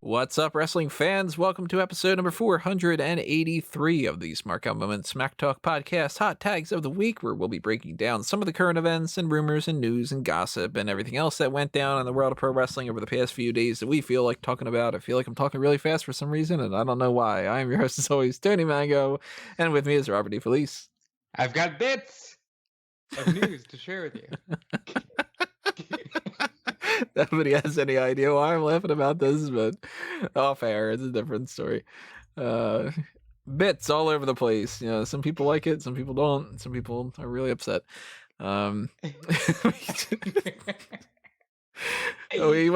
What's up, wrestling fans? Welcome to episode number 483 of the Smark Moment Smack Talk podcast, Hot Tags of the Week, where we'll be breaking down some of the current events and rumors and news and gossip and everything else that went down in the world of pro wrestling over the past few days that we feel like talking about. I feel like I'm talking really fast for some reason, and I don't know why. I am your host, as always, Tony Mango, and with me is Robert D. Felice. I've got bits of news to share with you. Nobody has any idea why I'm laughing about this, but off air, it's a different story. Bits all over the place. You know, some people like it, some people don't. Some people are really upset. We want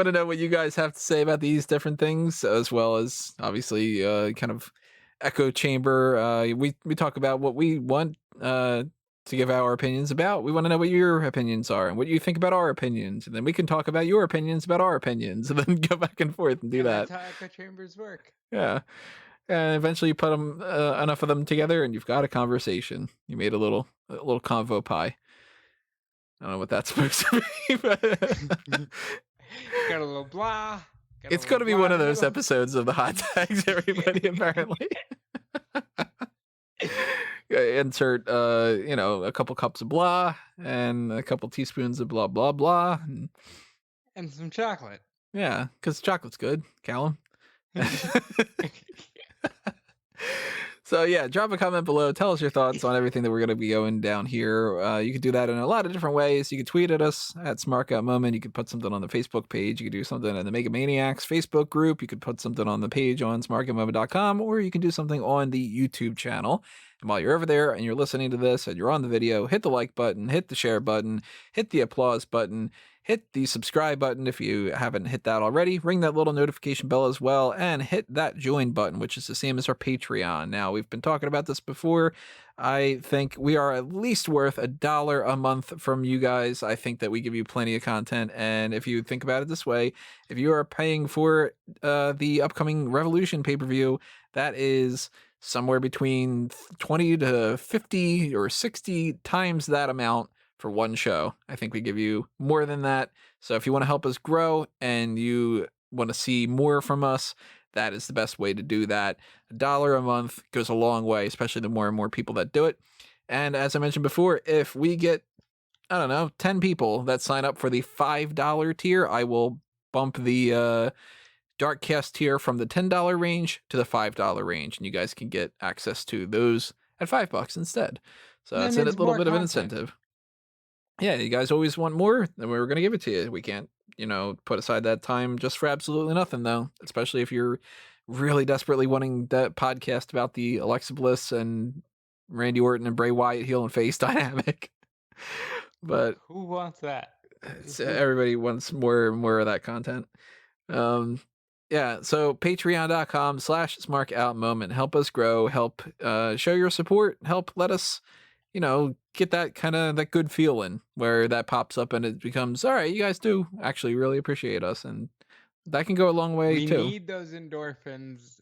to know what you guys have to say about these different things, as well as obviously kind of echo chamber. We talk about what we want to give our opinions about. We want to know what your opinions are and what you think about our opinions, and then we can talk about your opinions about our opinions, and then go back and forth and do that. That's how echo chambers work. Yeah, and eventually you put them enough of them together, and you've got a conversation. You made a little convo pie. I don't know what that's supposed to be, but got a little blah. It's going to be one of those episodes of the hot tags, everybody. Apparently. Insert a couple cups of blah and a couple teaspoons of blah blah blah and some chocolate. Yeah, because chocolate's good, Callum. So yeah, drop a comment below. Tell us your thoughts on everything that we're going to be going down here. You can do that in a lot of different ways. You can tweet at us at SmarkOutMoment. You could put something on the Facebook page. You could do something in the Mega Maniacs Facebook group. You could put something on the page on SmarkOutMoment.com, or you can do something on the YouTube channel. And while you're over there and you're listening to this and you're on the video, hit the like button, hit the share button, hit the applause button, hit the subscribe button if you haven't hit that already. Ring that little notification bell as well, and hit that join button, which is the same as our Patreon. Now, we've been talking about this before. I think we are at least worth $1 a month from you guys. I think that we give you plenty of content, and if you think about it this way, if you are paying for the upcoming Revolution pay-per-view, that is somewhere between 20 to 50 or 60 times that amount for one show. I think we give you more than that. So if you want to help us grow and you want to see more from us, that is the best way to do that. $1 a month goes a long way, especially the more and more people that do it. And as I mentioned before, if we get, 10 people that sign up for the $5 tier, I will bump the Darkcast tier from the $10 range to the $5 range, and you guys can get access to those at $5 instead. So that's a little bit of an incentive. Yeah, you guys always want more, then we're going to give it to you. We can't, put aside that time just for absolutely nothing, though, especially if you're really desperately wanting that podcast about the Alexa Bliss and Randy Orton and Bray Wyatt heel and face dynamic. But who wants that? Everybody wants more of that content. Yeah, so patreon.com/SmarkOutMoment. Help us grow, help show your support, help let us, get that kind of that good feeling where that pops up and it becomes, all right, you guys do actually really appreciate us, and that can go a long way too. We need those endorphins.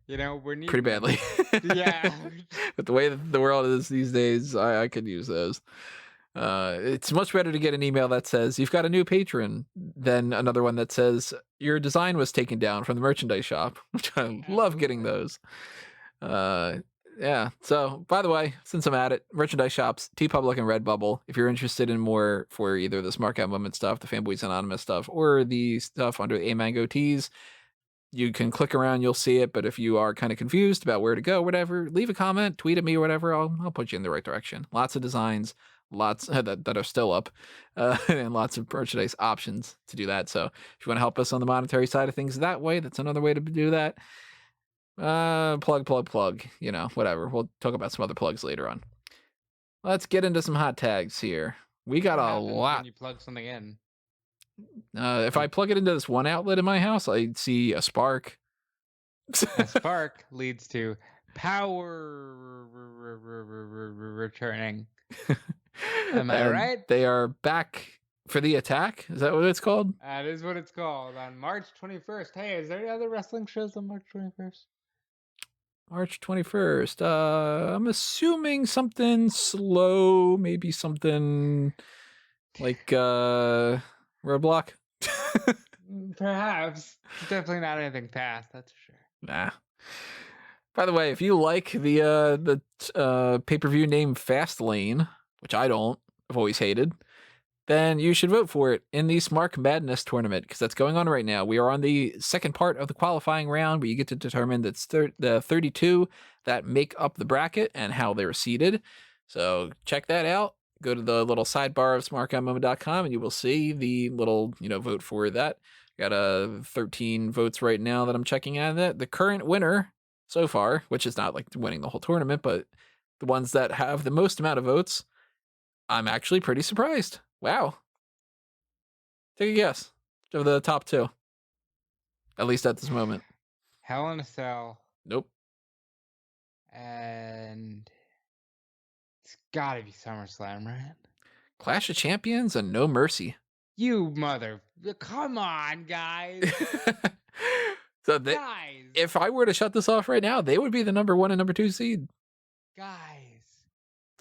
We're needing pretty badly. Yeah. With the way that the world is these days, I could use those. It's much better to get an email that says you've got a new patron than another one that says your design was taken down from the merchandise shop, which I love getting those. Yeah. So, by the way, since I'm at it, merchandise shops, TeePublic and Redbubble. If you're interested in more for either the Smark Out Moment stuff, the Fanboys Anonymous stuff, or the stuff under A Mango Tees, you can click around, you'll see it. But if you are kind of confused about where to go, whatever, leave a comment, tweet at me or whatever. I'll put you in the right direction. Lots of designs, lots that are still up, and lots of merchandise options to do that. So if you want to help us on the monetary side of things that way, that's another way to do that. Plug, whatever. We'll talk about some other plugs later on. Let's get into some hot tags here. We got a lot. When you plug something in. If I plug it into this one outlet in my house, I see a spark. A spark leads to power returning. Am I right? They are back for the attack. Is that what it's called? That is what it's called on March 21st. Hey, is there any other wrestling shows on March 21st? March 21st. I'm assuming something slow, maybe something like Roadblock. Perhaps. Definitely not anything fast, that's for sure. Nah. By the way, if you like the pay-per-view name Fastlane, which I don't, I've always hated, then you should vote for it in the Smark Madness tournament because that's going on right now. We are on the second part of the qualifying round where you get to determine the 32 that make up the bracket and how they're seeded. So check that out. Go to the little sidebar of smarkoutmoment.com and you will see the little, vote for that. Got 13 votes right now that I'm checking at it. The current winner so far, which is not like winning the whole tournament, but the ones that have the most amount of votes, I'm actually pretty surprised. Wow. Take a guess of the top two. At least at this moment. Hell in a Cell. Nope. And it's gotta be SummerSlam, right? Clash of Champions and No Mercy. You mother... Come on, guys. So Guys. if I were to shut this off right now, they would be the number 1 and number 2 seed. Guys.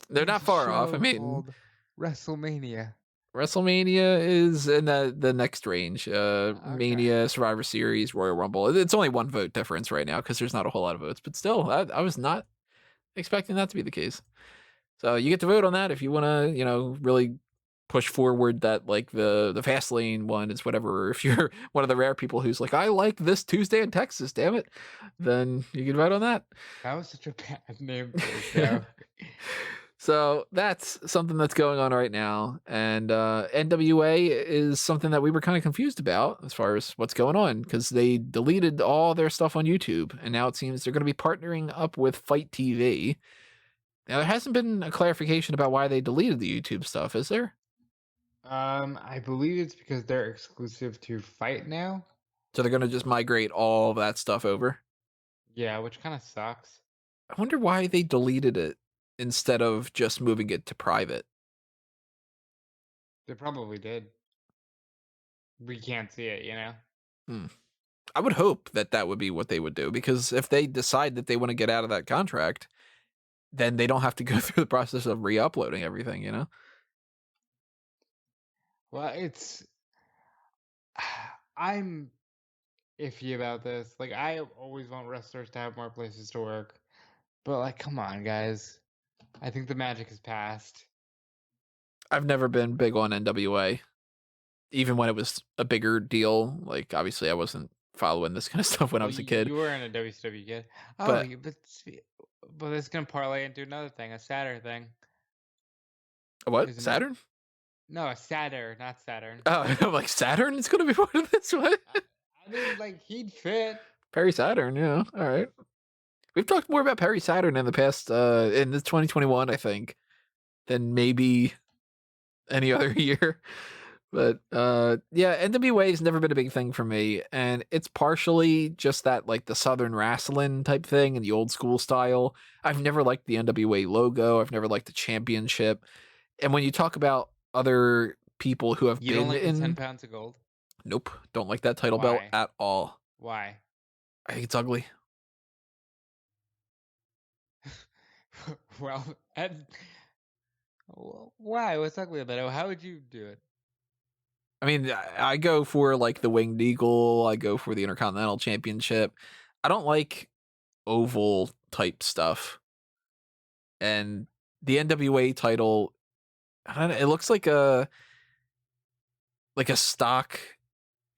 They're not far off. I mean, called WrestleMania is in the next range. Mania, Survivor Series, Royal Rumble. It's only 1 vote difference right now because there's not a whole lot of votes. But still, I was not expecting that to be the case. So you get to vote on that if you want to, really push forward that like the Fastlane one is whatever. Or if you're one of the rare people who's like, I like this Tuesday in Texas, damn it, then you can vote on that. That was such a bad name for the show. So that's something that's going on right now. And NWA is something that we were kind of confused about as far as what's going on because they deleted all their stuff on YouTube. And now it seems they're going to be partnering up with Fite TV. Now, there hasn't been a clarification about why they deleted the YouTube stuff, is there? I believe it's because they're exclusive to Fite now. So they're going to just migrate all of that stuff over? Yeah, which kind of sucks. I wonder why they deleted it instead of just moving it to private. They probably did. We can't see it, I would hope that would be what they would do because if they decide that they want to get out of that contract, then they don't have to go through the process of re-uploading everything, Well, I'm iffy about this. Like, I always want wrestlers to have more places to work. But, like, come on, guys. I think the magic has passed. I've never been big on NWA, even when it was a bigger deal. Like, obviously, I wasn't following this kind of stuff when I was a kid. You were in a WCW kid. Oh, but it's going to parlay into another thing, a sadder thing. A what? Saturn? No, a sadder, not Saturn. Oh, I'm like, Saturn is going to be part of this one? I mean, like, he'd fit. Perry Saturn, yeah. All right. We've talked more about Perry Saturn in the past, in this 2021, I think, than maybe any other year. But yeah, NWA has never been a big thing for me, and it's partially just that like the Southern wrestling type thing and the old school style. I've never liked the NWA logo. I've never liked the championship. And when you talk about other people who have You been don't like in 10 pounds of gold? Nope, don't like that title belt at all. Why? I think it's ugly. Well, why? What's ugly about it? How would you do it? I mean, I go for like the Winged Eagle. I go for the Intercontinental Championship. I don't like oval type stuff. And the NWA title, I don't know, it looks like a stock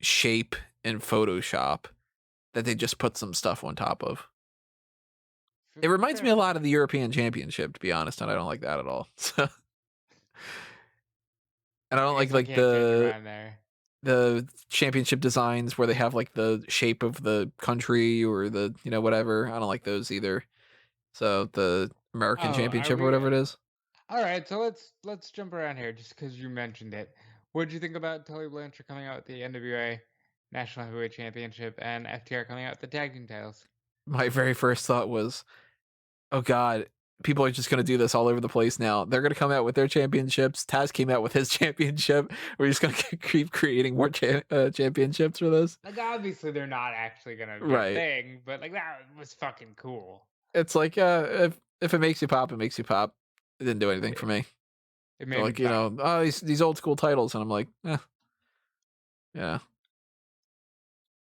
shape in Photoshop that they just put some stuff on top of. It reminds me a lot of the European Championship, to be honest, and I don't like that at all. So, and I don't like the championship designs where they have like the shape of the country or the whatever. I don't like those either. So the American Championship or whatever it is. All right, so let's jump around here just because you mentioned it. What did you think about Tully Blanchard coming out with the NWA National Heavyweight Championship and FTR coming out with the tag team titles? My very first thought was, oh God, people are just going to do this all over the place now. They're going to come out with their championships. Taz came out with his championship. We're just going to keep creating more championships for this. Like, obviously, they're not actually going to do a thing, but like that was fucking cool. It's like, if it makes you pop, it makes you pop. It didn't do anything for me. It made like, these old school titles, and I'm like, yeah.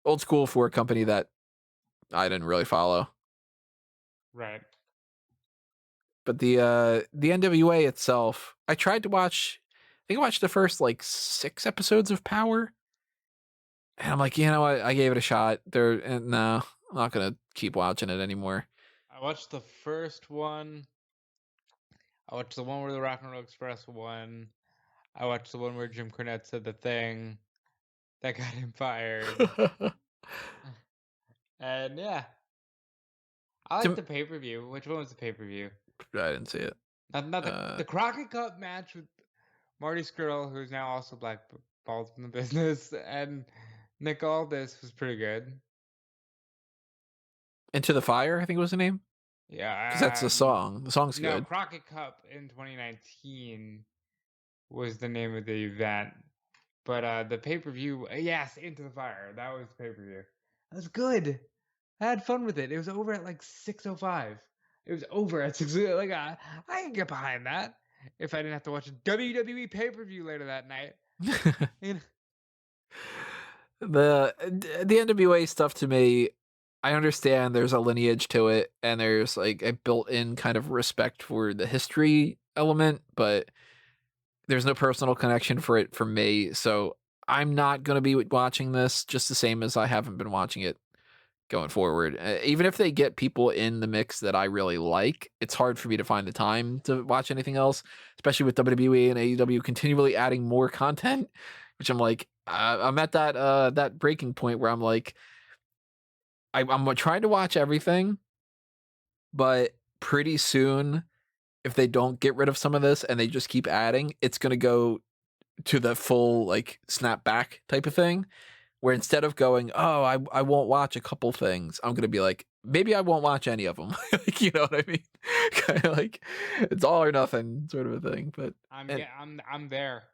old school for a company that I didn't really follow. Right. But the NWA itself, I tried to watch. I think I watched the first like 6 episodes of Power, and I'm like, you know what? I gave it a shot. No, I'm not gonna keep watching it anymore. I watched the first one. I watched the one where the Rock and Roll Express won. I watched the one where Jim Cornette said the thing that got him fired. And yeah, I like To- the pay per view. Which one was the pay per view? I didn't see it. Not the Crockett Cup match with Marty Skrull, who's now also blackballed from the business, and Nick Aldis was pretty good. Into the Fire, I think was the name. Because that's the Yeah. song. The song's No, good. Crockett Cup in 2019 was the name of the event. But the pay per view, yes, Into the Fire. That was the pay per view. That was good. I had fun with it. It was over at like 6:05. It was over at 6. Like I can get behind that if I didn't have to watch a WWE pay per view later that night. You know? the NWA stuff to me, I understand there's a lineage to it and there's like a built-in kind of respect for the history element, but there's no personal connection for it for me. So I'm not going to be watching this just the same as I haven't been watching it going forward. Even if they get people in the mix that I really like, it's hard for me to find the time to watch anything else, especially with WWE and AEW continually adding more content, which I'm like, I'm at that breaking point where I'm like, I'm trying to watch everything, but pretty soon, if they don't get rid of some of this and they just keep adding, it's going to go to the full like snap back type of thing. Where instead of going, oh, I won't watch a couple things, I'm gonna be like, maybe I won't watch any of them. Like, you know what I mean? Kind of like it's all or nothing sort of a thing. But I'm there.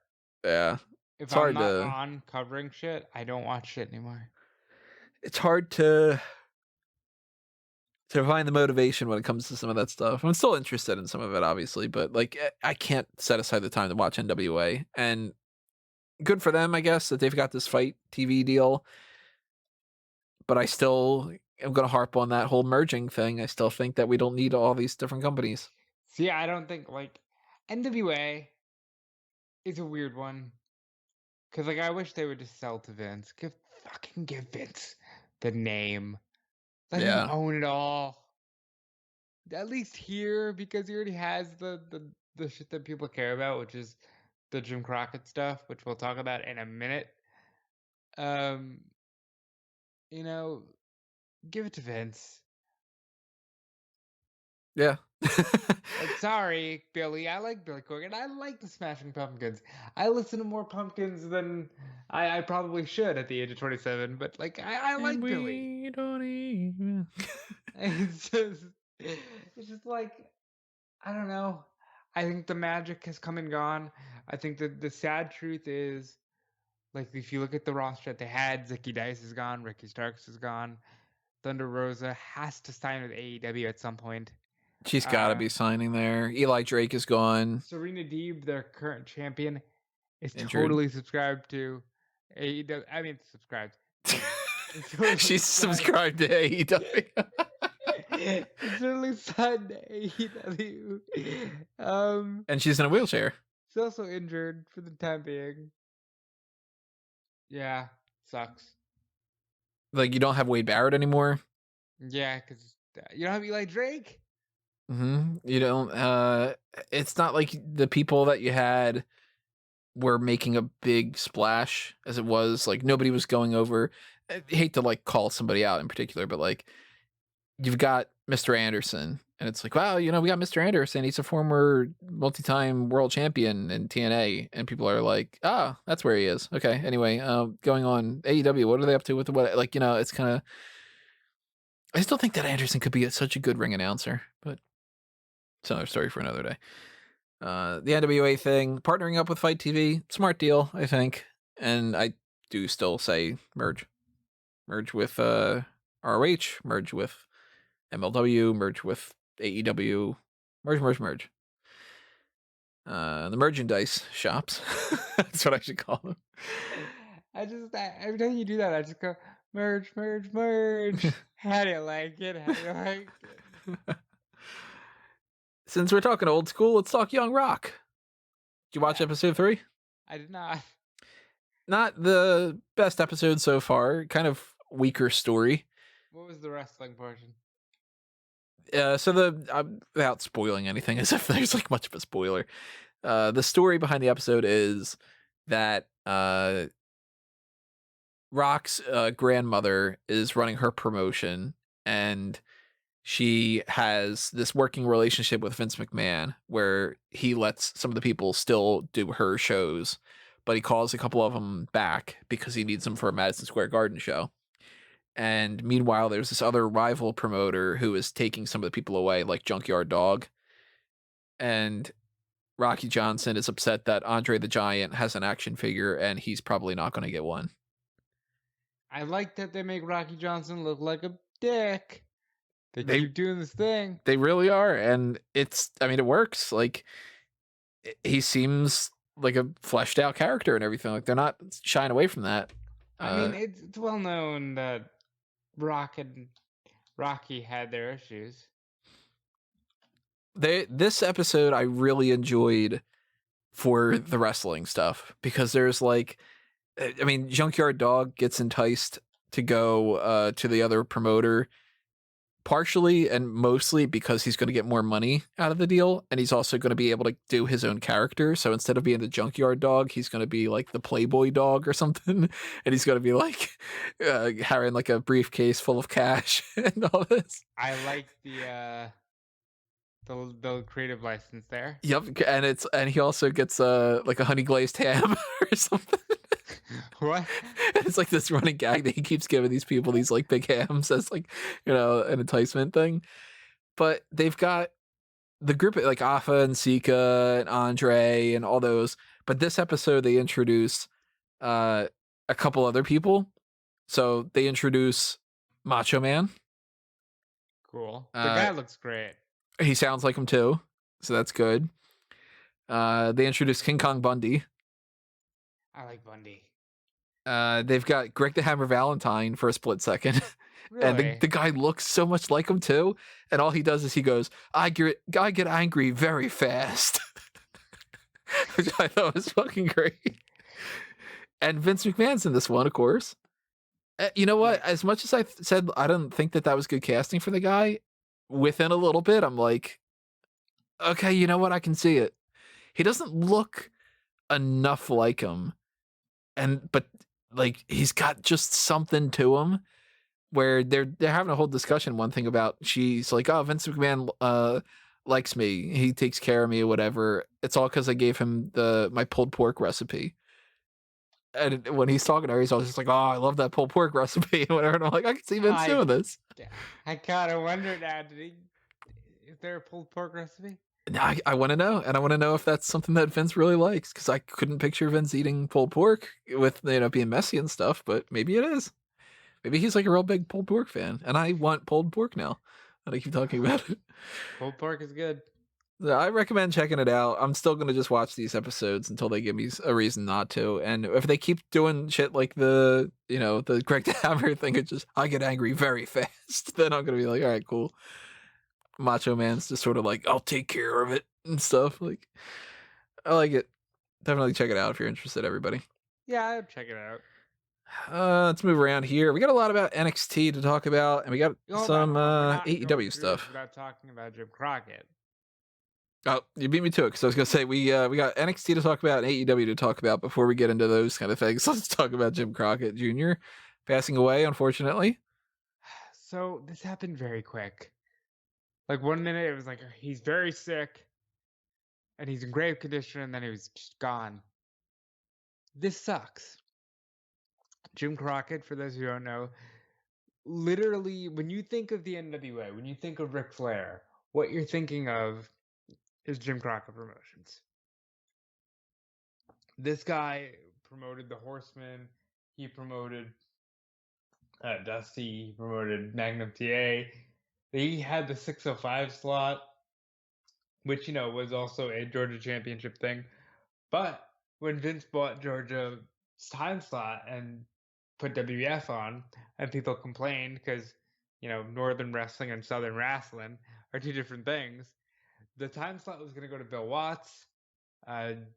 yeah, If it's I'm hard not to on covering shit, I don't watch shit anymore. it's hard to find the motivation when it comes to some of that stuff. I'm still interested in some of it, obviously, but like I can't set aside the time to watch NWA. And good for them, I guess, that they've got this Fite TV deal. But I still am going to harp on that whole merging thing. I still think that we don't need all these different companies. See, I don't think like NWA is a weird one. Cause like I wish they would just sell to Vince. Give Vince the name. Let him Yeah. own it all. At least here, because he already has the shit that people care about, which is the Jim Crockett stuff, which we'll talk about in a minute. Um, you know, give it to Vince. Yeah. Like, sorry, Billy. I like Billy Corgan. I like the Smashing Pumpkins. I listen to more Pumpkins than I probably should at the age of 27. But like, I like Billy. We don't even. It's just like, I don't know. I think the magic has come and gone. I think that the sad truth is, like, if you look at the roster that they had, Zicky Dice is gone, Ricky Starks is gone, Thunder Rosa has to sign with AEW at some point. She's got to be signing there. Eli Drake is gone. Serena Deeb, their current champion, is Injured. totally subscribed to AEW. I mean, subscribed. She's subscribed to AEW. It's totally signed to AEW. And she's in a wheelchair. She's also injured for the time being. Yeah, sucks. Like, you don't have Wade Barrett anymore. Yeah, because you don't have Eli Drake. You don't. It's not like the people that you had were making a big splash as it was. Like, nobody was going over. I hate to like call somebody out in particular, but like, you've got Mr. Anderson, and it's like, wow, we got Mr. Anderson. He's a former multi-time world champion in TNA, and people are like, that's where he is. Okay, anyway, going on AEW, what are they up to with the what? Like, it's kind of. I still think that Anderson could be such a good ring announcer, but it's another story for another day. The NWA thing, partnering up with Fite TV, smart deal, I think, and I do still say merge with ROH, merge with MLW, merge with AEW, merge. The merchandise shops. That's what I should call them. Every time you do that, I just go, Merge, merge, merge. How do you like it? How do you like it? Since we're talking old school, let's talk Young Rock. Did you watch Yeah, episode 3? I did not. Not the best episode so far. Kind of weaker story. What was the wrestling portion? So without spoiling anything, as if there's like much of a spoiler. The story behind the episode is that Rock's grandmother is running her promotion, and she has this working relationship with Vince McMahon where he lets some of the people still do her shows, but he calls a couple of them back because he needs them for a Madison Square Garden show. And meanwhile, there's this other rival promoter who is taking some of the people away, like Junkyard Dog. And Rocky Johnson is upset that Andre the Giant has an action figure and he's probably not going to get one. I like that they make Rocky Johnson look like a dick. They They- keep doing this thing. They really are. And it works. Like, he seems like a fleshed out character and everything. Like, they're not shying away from that. I mean, it's well known that Rocky had their issues. This episode I really enjoyed for the wrestling stuff because there's like, I mean, Junkyard Dog gets enticed to go to the other promoter partially and mostly because he's going to get more money out of the deal, and he's also going to be able to do his own character. So instead of being the Junkyard Dog, he's going to be like the Playboy Dog or something, and he's going to be like carrying like a briefcase full of cash and all this. I like the creative license there. Yep, and he also gets like a honey glazed ham or something. What? It's like this running gag that he keeps giving these people these like big hams as like, an enticement thing. But they've got the group like Afa and Sika and Andre and all those. But this episode they introduce a couple other people. So they introduce Macho Man. Cool. The guy looks great. He sounds like him too, so that's good. They introduce King Kong Bundy. I like Bundy. They've got Greg the Hammer Valentine for a split second. Really? And the guy looks so much like him too. And all he does is he goes, I get angry very fast. Which I thought was fucking great. And Vince McMahon's in this one, of course. You know what? As much as I said I don't think that was good casting for the guy, within a little bit, I'm like, okay, you know what? I can see it. He doesn't look enough like him. But like he's got just something to him where they're having a whole discussion one thing about she's like, oh, Vince McMahon likes me, he takes care of me or whatever, it's all because I gave him my pulled pork recipe. And when he's talking to her, he's always just like, oh, I love that pulled pork recipe and whatever. And I'm like, I can see Vince doing this. I kind of wonder now, is there a pulled pork recipe? Now I want to know, and I want to know if that's something that Vince really likes, because I couldn't picture Vince eating pulled pork with being messy and stuff, but maybe it is. Maybe he's like a real big pulled pork fan, and I want pulled pork now that I keep talking about it. Pulled pork is good. I recommend checking it out. I'm still going to just watch these episodes until they give me a reason not to. And if they keep doing shit like the Greg the Hammer thing, I get angry very fast, then I'm going to be like, all right, cool. Macho Man's just sort of like, I'll take care of it and stuff. Like, I like it. Definitely check it out if you're interested, everybody. Yeah, I'll check it out. Let's move around here. We got a lot about NXT to talk about, and we got some AEW stuff. Without talking about Jim Crockett. Oh, you beat me to it, because I was going to say we got NXT to talk about and AEW to talk about before we get into those kind of things. Let's talk about Jim Crockett Jr. passing away, unfortunately. So this happened very quick. Like 1 minute it was like he's very sick and he's in grave condition, and then he was just gone. This sucks. Jim Crockett, for those who don't know, literally when you think of the NWA, when you think of Ric Flair, what you're thinking of is Jim Crockett Promotions. This guy promoted the Horsemen. He promoted Dusty. He promoted Magnum TA. He had the 605 slot, which, was also a Georgia Championship thing. But when Vince bought Georgia's time slot and put WWF on, and people complained because, Northern wrestling and Southern wrestling are two different things. The time slot was going to go to Bill Watts.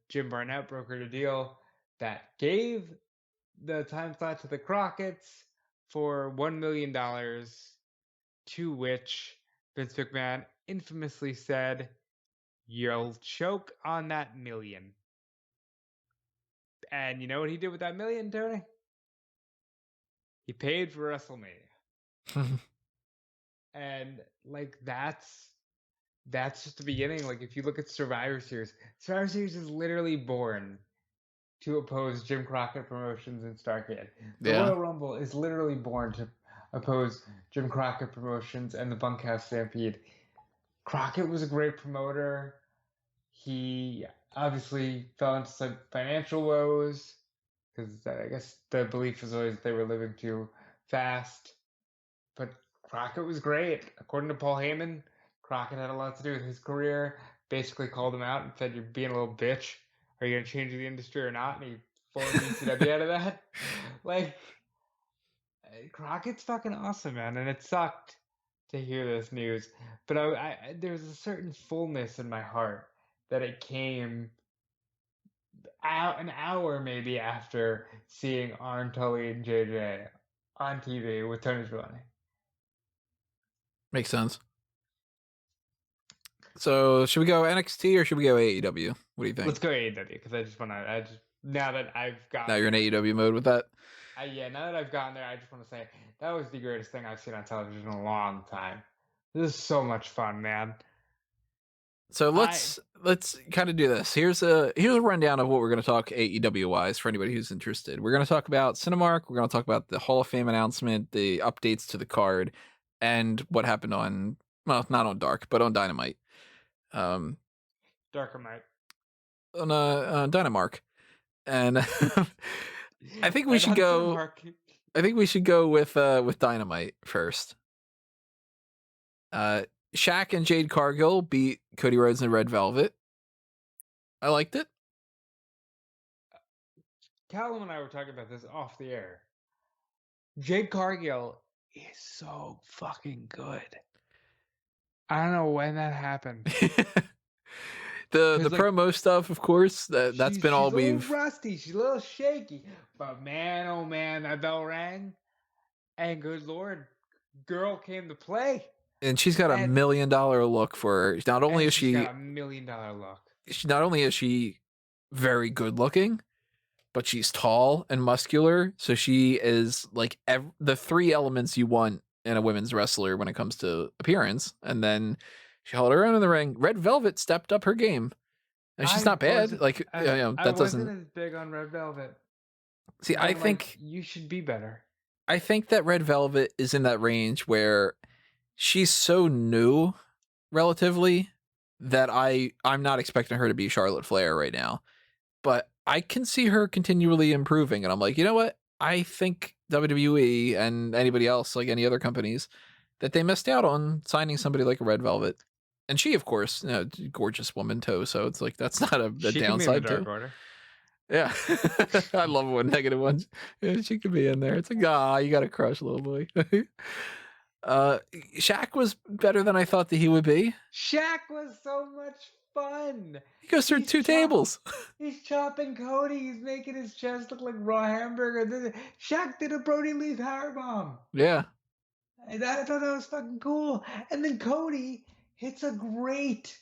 Jim Barnett brokered a deal that gave the time slot to the Crockett's for $1 million, to which Vince McMahon infamously said, "You'll choke on that million." And you know what he did with that million, Tony? He paid for WrestleMania. And that's just the beginning. Like, if you look at Survivor Series is literally born to oppose Jim Crockett Promotions and Starrcade. The Royal Rumble is literally born to oppose Jim Crockett Promotions and the Bunkhouse Stampede. Crockett was a great promoter. He obviously fell into some financial woes because I guess the belief was always that they were living too fast. But Crockett was great. According to Paul Heyman, Crockett had a lot to do with his career. Basically called him out and said, "You're being a little bitch. Are you going to change the industry or not?" And he formed ECW out of that. Like, Crockett's fucking awesome, man. And it sucked to hear this news. But there's a certain fullness in my heart that it came an hour maybe after seeing Arn Tully and JJ on TV with Tony Schiavone. Makes sense. So should we go NXT or should we go AEW? What do you think? Let's go AEW because now that I've got. Now you're in AEW mode with that? Now that I've gotten there, I just want to say that was the greatest thing I've seen on television in a long time. This is so much fun, man. So let's kind of do this. Here's a rundown of what we're going to talk AEW wise for anybody who's interested. We're going to talk about Cinemark. We're going to talk about the Hall of Fame announcement, the updates to the card, and what happened on, well, not on Dark, but on Dynamite. Darkmite. On Dynamite. And I think we should go. I think we should go with Dynamite first. Shaq and Jade Cargill beat Cody Rhodes and Red Velvet. I liked it. Callum and I were talking about this off the air. Jade Cargill is so fucking good. I don't know when that happened. The promo stuff, of course, that's been all we've. She's a little rusty. She's a little shaky. But man, oh man, that bell rang. And good Lord, girl came to play. And she's got $1 million look for her. Not only is she got $1 million look. Not only is she very good looking, but she's tall and muscular. So she is like the three elements you want in a women's wrestler when it comes to appearance. And then she held her own in the ring. Red Velvet stepped up her game, and she's not bad. That wasn't as big on Red Velvet. See, I think you should be better. I think that Red Velvet is in that range where she's so new, relatively, that I'm not expecting her to be Charlotte Flair right now. But I can see her continually improving, and I'm like, you know what? I think WWE and anybody else, like any other companies, that they missed out on signing somebody like a Red Velvet. And she, of course, gorgeous woman too. So it's like that's not a downside to. Order. Yeah, I love it when negative ones. Yeah, she could be in there. It's like, you got a crush, little boy. Shaq was better than I thought that he would be. Shaq was so much fun. He goes through two tables. He's chopping Cody. He's making his chest look like raw hamburger. Shaq did a Brody Lee powerbomb. Yeah. And I thought that was fucking cool. And then Cody hits a great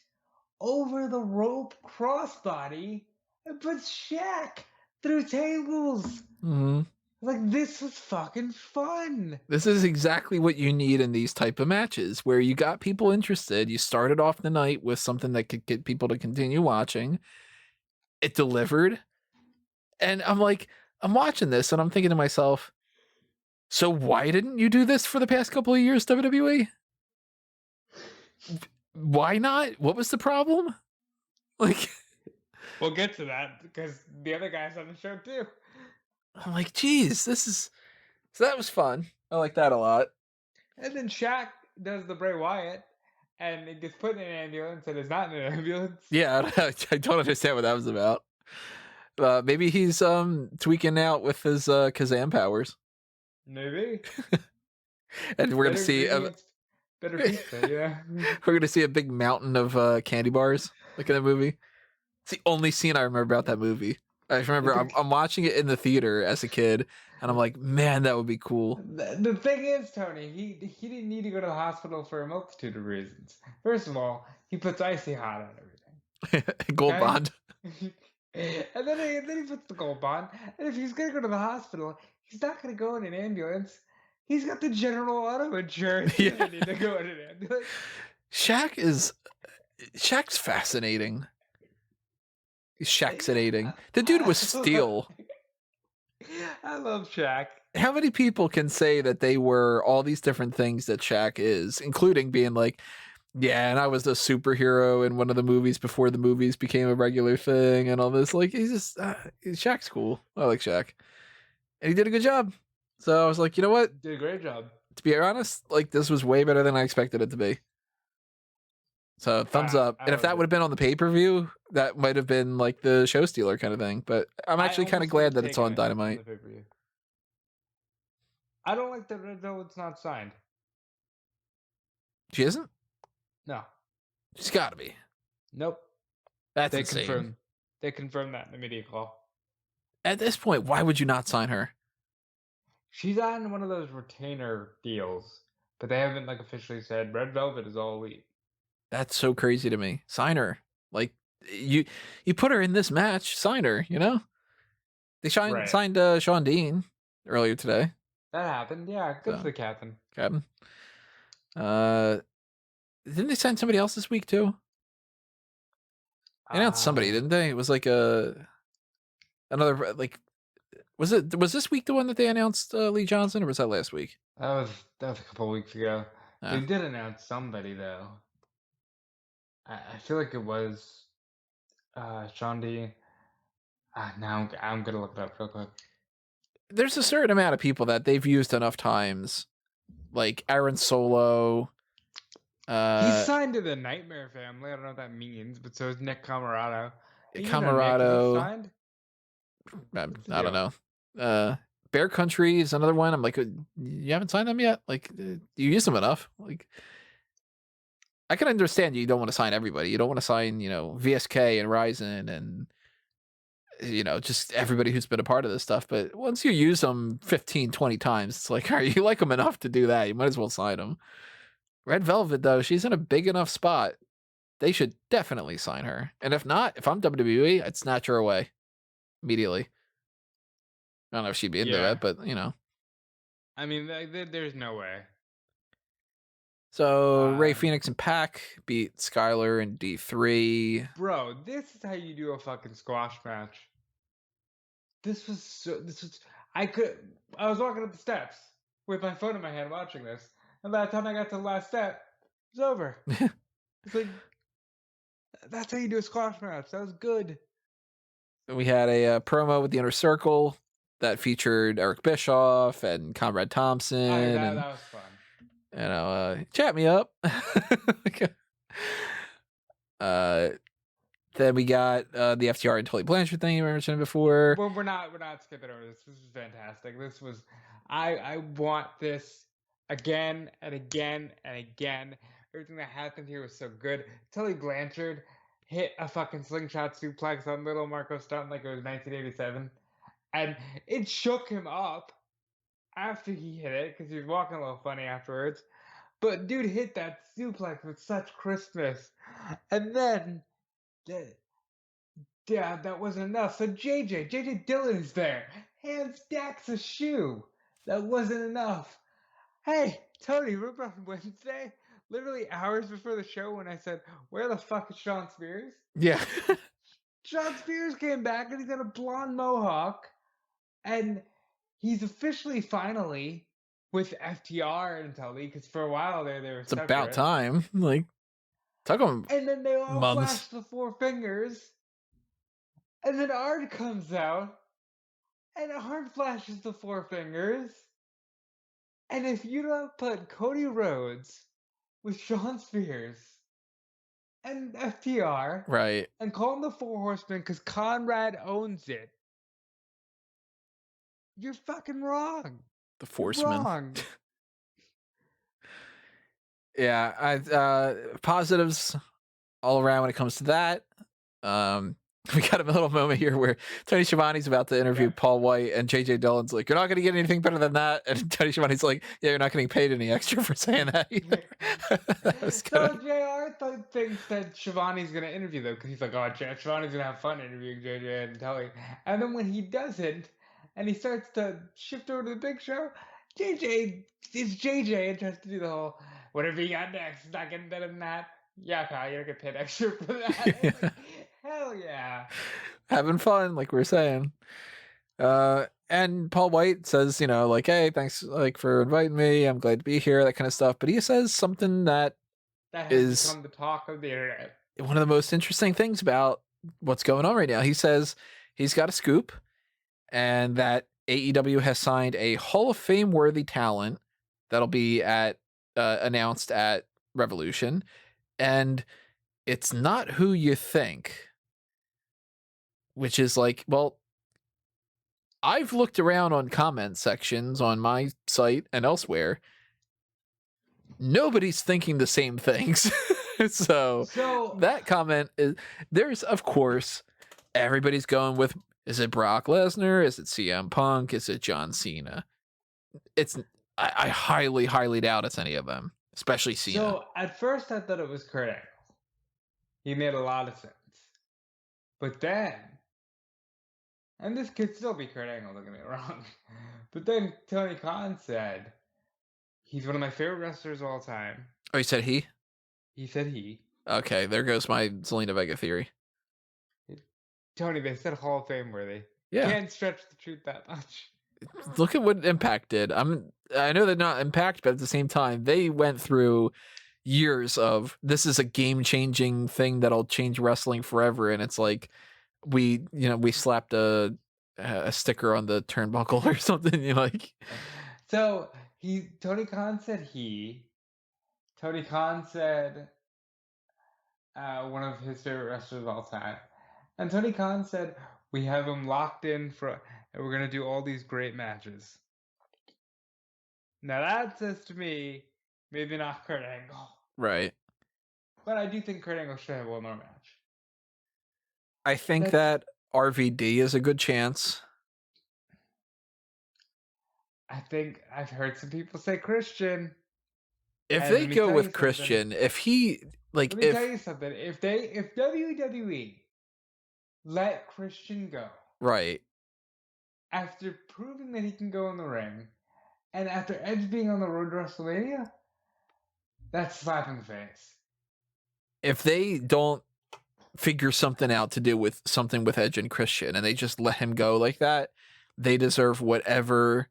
over the rope crossbody and puts Shaq through tables. Mm-hmm. Like, this was fucking fun. This is exactly what you need in these type of matches, where you got people interested. You started off the night with something that could get people to continue watching. It delivered. And I'm like, I'm watching this and I'm thinking to myself, so why didn't you do this for the past couple of years, WWE? Why not? What was the problem? Like, we'll get to that because the other guy's on the show too. I'm like, geez, so that was fun. I like that a lot. And then Shaq does the Bray Wyatt, and it gets put in an ambulance, and it's not in an ambulance. Yeah, I don't understand what that was about. Maybe he's tweaking out with his Kazam powers. Maybe. And we're gonna Better see ingredients, better pizza. Yeah. we're gonna see a big mountain of candy bars like in the movie. It's the only scene I remember about that movie. I remember I'm watching it in the theater as a kid, and I'm like, man, that would be cool. The thing is, Tony, he didn't need to go to the hospital for a multitude of reasons. First of all, he puts icy hot on everything. Gold Okay? Bond. And then he puts the gold bond. And if he's gonna go to the hospital, he's not gonna go in an ambulance. He's got the general auto insurance. He doesn't need to go in an ambulance. Shaq's fascinating. He's Shaqsinating. The dude was steel. I love Shaq. How many people can say that they were all these different things that Shaq is, including being like, yeah, and I was the superhero in one of the movies before the movies became a regular thing and all this. Like, he's just, Shaq's cool. I like Shaq. And he did a good job. So I was like, you know what? Did a great job. To be honest, like, this was way better than I expected it to be. So thumbs up. And if that would have been on the pay-per-view, that might have been like the show stealer kind of thing. But I'm actually kind of glad that it's on Dynamite. I don't like that Red Velvet's not signed. She isn't? No. She's got to be. Nope. That's insane. They confirmed that in the media call. At this point, why would you not sign her? She's on one of those retainer deals, but they haven't like officially said Red Velvet is all elite. That's so crazy to me. Sign her. Like, you put her in this match, sign her, you know? They signed Sean Dean earlier today. That happened, yeah. Good for the captain. Didn't they sign somebody else this week too? They announced somebody, didn't they? It was like another like was this week the one that they announced Lee Johnson, or was that last week? That was a couple of weeks ago. They did announce somebody though. I feel like it was Sean D. Now I'm gonna look it up real quick. There's a certain amount of people that they've used enough times, like Aaron Solo. He's signed to the Nightmare family. I don't know what that means, but so is Nick Camarado. Camarado. Signed? I don't know. Bear Country is another one. I'm like, you haven't signed them yet? Like, you use them enough. Like, I can understand you don't want to sign everybody. You don't want to sign, VSK and Ryzen and, just everybody who's been a part of this stuff. But once you use them 15, 20 times, it's like, all right, you like them enough to do that. You might as well sign them. Red Velvet, though, she's in a big enough spot. They should definitely sign her. And if not, if I'm WWE, I'd snatch her away immediately. I don't know if she'd be into it, but, I mean, there's no way. So, Ray Phoenix and Pac beat Skylar in D3. Bro, this is how you do a fucking squash match. I was walking up the steps with my phone in my hand watching this. And by the time I got to the last step, it was over. It's like, that's how you do a squash match. That was good. We had a promo with the Inner Circle that featured Eric Bischoff and Conrad Thompson. That was fun. Chat me up. Then we got the FTR and Tully Blanchard thing you mentioned before. Well, we're not skipping over this. This was fantastic. This was, I want this again and again and again. Everything that happened here was so good. Tully Blanchard hit a fucking slingshot suplex on little Marco Stunt like it was 1987. And it shook him up after he hit it because he was walking a little funny afterwards. But dude hit that suplex with such crispness. And then, that wasn't enough. So JJ Dillon is there. Hands Dax's shoe. That wasn't enough. Hey, Tony, remember on Wednesday? Literally hours before the show when I said, where the fuck is Sean Spears? Yeah. Sean Spears came back and he's got a blonde mohawk. And he's officially finally with FTR and Tully, because for a while they were It's separate. about time. Like, took them and then they all months. flash the four fingers. And then Ard comes out. And Ard flashes the four fingers. And if you don't put Cody Rhodes with Sean Spears and FTR, right, and call them the Four Horsemen because Conrad owns it, you're fucking wrong. The You're Forceman. wrong. Yeah, positives all around when it comes to that. We got a little moment here where Tony Schiavone's about to interview Paul White, and JJ Dillon's like, "You're not going to get anything better than that." And Tony Schiavone's like, "Yeah, you're not getting paid any extra for saying that either." So JR thinks that Shivani's gonna interview though, because he's like, "Oh, Shivani's gonna have fun interviewing JJ and Tully." And then when he doesn't, and he starts to shift over to the Big Show, JJ is JJ and tries to do the whole, "Whatever you got next, not getting better than that." Yeah, pal, you're gonna get paid extra for that. It's like, hell yeah, having fun, like we're saying. And Paul White says, like, "Hey, thanks, like, for inviting me. I'm glad to be here," that kind of stuff. But he says something that that has is become the talk of the internet. one of the most interesting things about what's going on right now. He says he's got a scoop, and that AEW has signed a Hall of Fame worthy talent that'll be announced at Revolution, and it's not who you think. Which is like, well, I've looked around on comment sections on my site and elsewhere. Nobody's thinking the same things. So that comment there's, of course, everybody's going with, is it Brock Lesnar? Is it CM Punk? Is it John Cena? I highly, highly doubt it's any of them, especially Cena. So at first I thought it was Kurt Angle. He made a lot of sense. But then, and this could still be Kurt Angle, don't get me wrong. But then Tony Khan said, he's one of my favorite wrestlers of all time. Oh, he said he? He said he. Okay, there goes my Zelina Vega theory. Tony, they said Hall of Fame worthy. Yeah. Can't stretch the truth that much. Look at what Impact did. I know they're not Impact, but at the same time, they went through years of, this is a game-changing thing that'll change wrestling forever, and it's like we slapped a sticker on the turnbuckle or something. Like. So Tony Khan said he. Tony Khan said one of his favorite wrestlers of all time, and Tony Khan said we have him locked in and we're gonna do all these great matches. Now that says to me, maybe not Kurt Angle. Right. But I do think Kurt Angle should have one more match. I think that RVD is a good chance. I think I've heard some people say Christian. If they go with Christian, if he like, let me tell you something. If WWE let Christian go, right, after proving that he can go in the ring, and after Edge being on the road to WrestleMania, that's slap in the face. If they don't figure something out to do with something with Edge and Christian, and they just let him go like that, they deserve whatever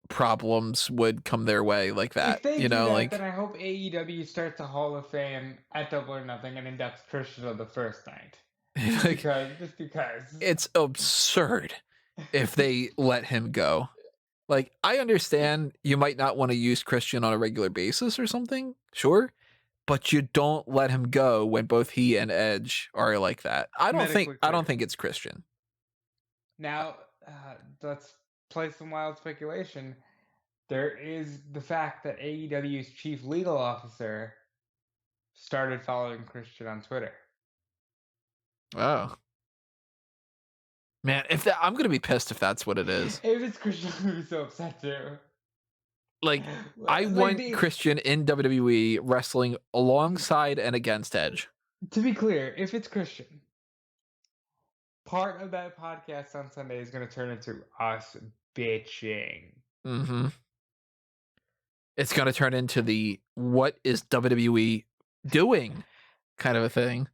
problems would come their way like that. If they do that, then I hope AEW starts a Hall of Fame at Double or Nothing and inducts Christian on the first night. Just because. It's absurd if they let him go. Like, I understand you might not want to use Christian on a regular basis or something, sure, but you don't let him go when both he and Edge are like that. I don't think it's Christian. Now, let's play some wild speculation. There is the fact that AEW's chief legal officer started following Christian on Twitter. Oh. Man, I'm gonna be pissed if that's what it is. If it's Christian, I'm gonna be so upset too. Like, I want Christian in WWE wrestling alongside and against Edge. To be clear, if it's Christian, part of that podcast on Sunday is gonna turn into us bitching. Mm-hmm. It's gonna turn into the what is WWE doing kind of a thing.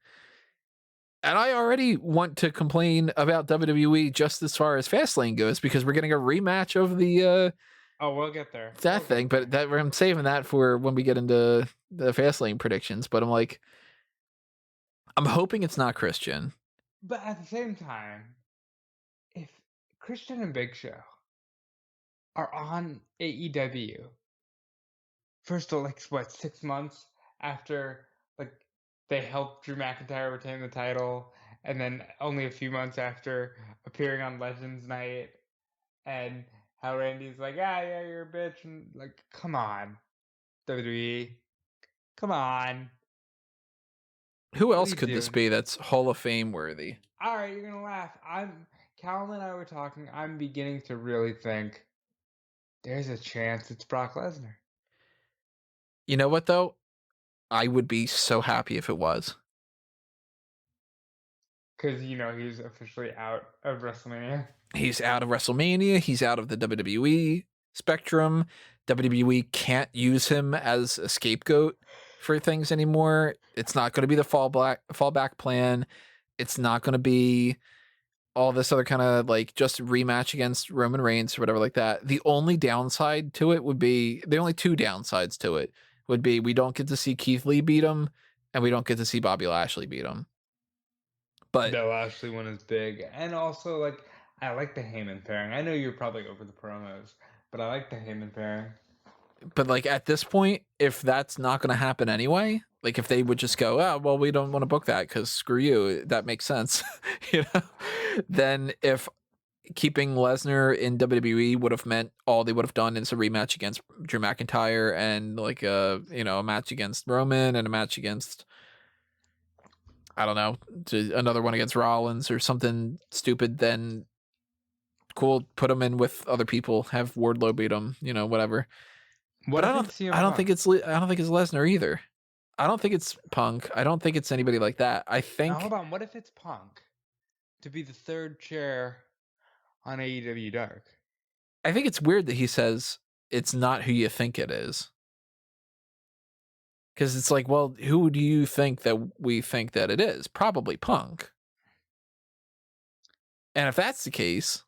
And I already want to complain about WWE just as far as Fastlane goes, because we're getting a rematch of the we'll get there. But I'm saving that for when we get into the Fastlane predictions. But I'm like, I'm hoping it's not Christian. But at the same time, if Christian and Big Show are on AEW, first of all, 6 months after they helped Drew McIntyre retain the title, and then only a few months after appearing on Legends Night, and how Randy's like, yeah, you're a bitch, and like, come on, WWE, come on, Who what are else you could this doing? be that's Hall of Fame worthy? All right, you're gonna laugh. Calvin and I were talking. I'm beginning to really think there's a chance it's Brock Lesnar. You know what though? I would be so happy if it was. Because, he's officially out of WrestleMania. He's out of WrestleMania. He's out of the WWE spectrum. WWE can't use him as a scapegoat for things anymore. It's not going to be the fallback plan. It's not going to be all this other kind of like just rematch against Roman Reigns or whatever like that. The only downside to it would be the only two downsides to it would be we don't get to see Keith Lee beat him and we don't get to see Bobby Lashley beat him. But The Lashley one is big. And also, like, I like the Heyman pairing. I know you're probably over the promos, but I like the Heyman pairing. But like at this point, if that's not going to happen anyway, like if they would just go, oh, well, we don't want to book that because screw you, that makes sense, Then if keeping Lesnar in WWE would have meant all they would have done is a rematch against Drew McIntyre and like a match against Roman and a match against, I don't know, another one against Rollins or something stupid, then cool, put them in with other people, have Wardlow beat them, whatever. What But if it's CM I don't Punk? think it's Lesnar either. I don't think it's Punk. I don't think it's anybody like that. I Now, think hold on. What if it's Punk to be the third chair on AEW Dark? it's weird that he says it's not who you think it is. Because it's like, well, who do you think that we think that it is? Probably Punk. And if that's the case,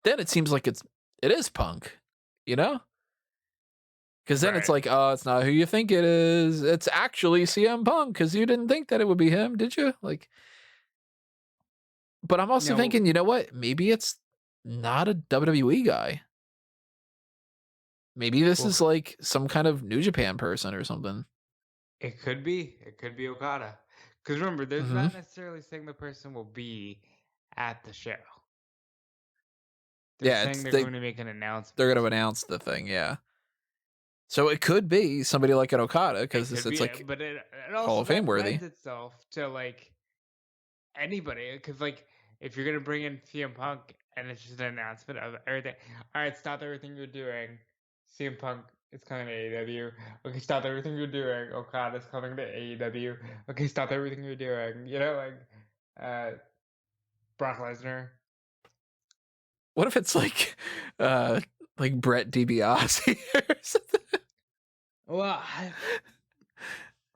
then it seems like it is Punk, Because then it's Right. like, oh, it's not who you think it is. It's actually CM Punk because you didn't think that it would be him, did you? Like, but I'm also Now, thinking, you know what? Maybe it's not a WWE guy. Maybe this well, is like some kind of New Japan person or something. it could be. It could be Okada. Because remember, there's Mm-hmm. not necessarily saying the person will be at the show. They're Yeah, saying they're going to make an announcement. they're going to announce the thing, yeah. So it could be somebody like an Okada because It could it's be, like but it Hall also of Fame that worthy. lends itself to like anybody. Because like if you're gonna bring in CM Punk and it's just an announcement of everything, all right, stop everything you're doing. CM Punk is coming to AEW. Okay, stop everything you're doing. Okada's coming to AEW. Okay, stop everything you're doing. Brock Lesnar. What if it's like Brett DiBiase or something? Well,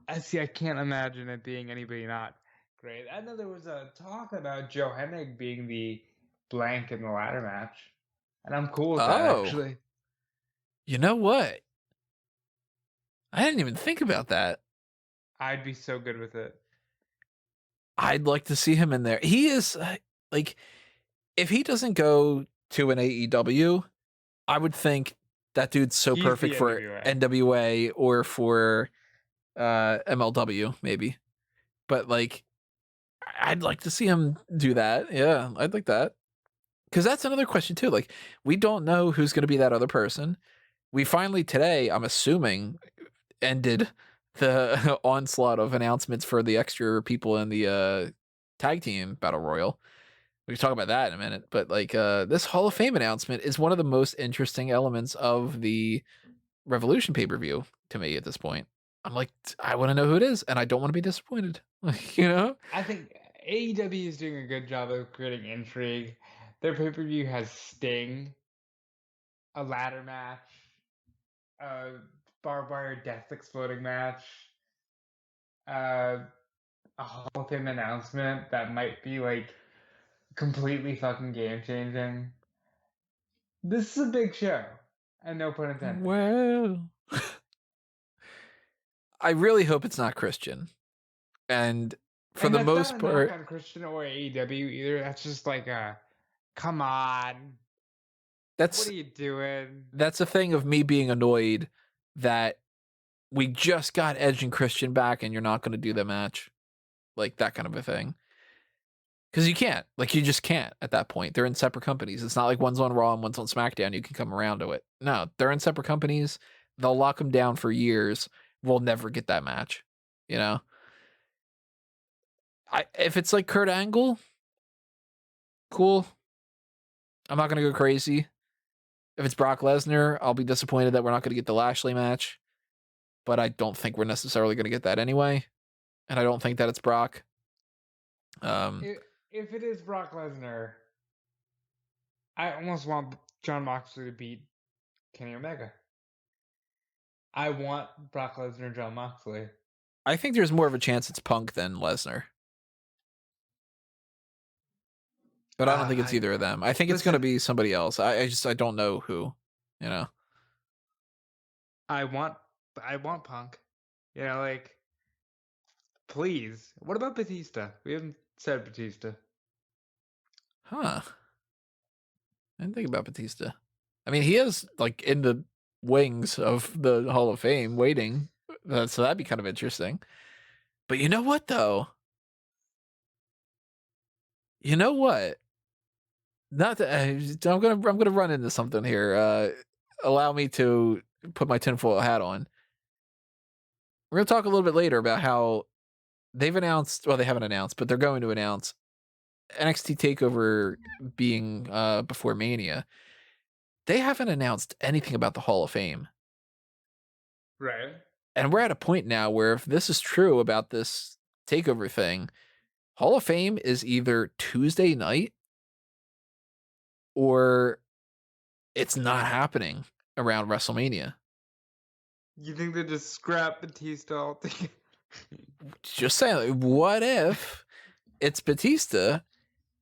I see. I can't imagine it being anybody not great. I know there was a talk about Joe Hennig being the blank in the ladder match, and I'm cool with that Oh, actually. you know what? I didn't even think about that. I'd be so good with it. I'd like to see him in there. He is like, if he doesn't go to an AEW, I would think that dude's so He's the perfect for NWA. NWA or for MLW maybe. But like, I'd like to see him do that. Yeah, I'd like that. Because that's another question too. Like, we don't know who's going to be that other person. We finally today, I'm assuming, ended the onslaught of announcements for the extra people in the tag team battle royal. We can talk about that in a minute. But like, this Hall of Fame announcement is one of the most interesting elements of the Revolution pay-per-view to me at this point. I'm like, I want to know who it is, and I don't want to be disappointed. I think AEW is doing a good job of creating intrigue. Their pay-per-view has Sting, a ladder match, a barbed wire death exploding match, uh, a Hall of Fame announcement that might be like completely fucking game changing. This is a big show, and no pun intended. Well, I really hope it's not Christian. And for And the that's not most a knock part, on Christian or AEW either. That's just like a, come on, what that's are you doing? that's a thing of me being annoyed that we just got Edge and Christian back and you're not going to do the match. Like that kind of a thing. Because you can't. Like, you just can't at that point. They're in separate companies. It's not like one's on Raw and one's on SmackDown. You can come around to it. No, they're in separate companies. They'll lock them down for years. We'll never get that match. You know? If it's like Kurt Angle, cool. I'm not going to go crazy. If it's Brock Lesnar, I'll be disappointed that we're not going to get the Lashley match. But I don't think we're necessarily going to get that anyway. And I don't think that it's Brock. If it is Brock Lesnar, I almost want Jon Moxley to beat Kenny Omega. I want Brock Lesnar and Jon Moxley. I think there's more of a chance it's Punk than Lesnar. But I don't think it's either of them. I think it's going to be somebody else. I don't know who, you know. I want Punk. You know, like, please. What about Batista? We haven't said Batista. Huh. I didn't think about Batista. I mean, he is like in the wings of the Hall of Fame waiting. So that'd be kind of interesting. But you know what though? You know what? Not that I'm gonna run into something here. Allow me to put my tinfoil hat on. We're gonna talk a little bit later about how they've announced. Well, they haven't announced, but they're going to announce NXT TakeOver being before Mania. They haven't announced anything about the Hall of Fame. Right. And we're at a point now where if this is true about this TakeOver thing, Hall of Fame is either Tuesday night or it's not happening around WrestleMania. You think they just scrap Batista altogether? Just saying, what if it's Batista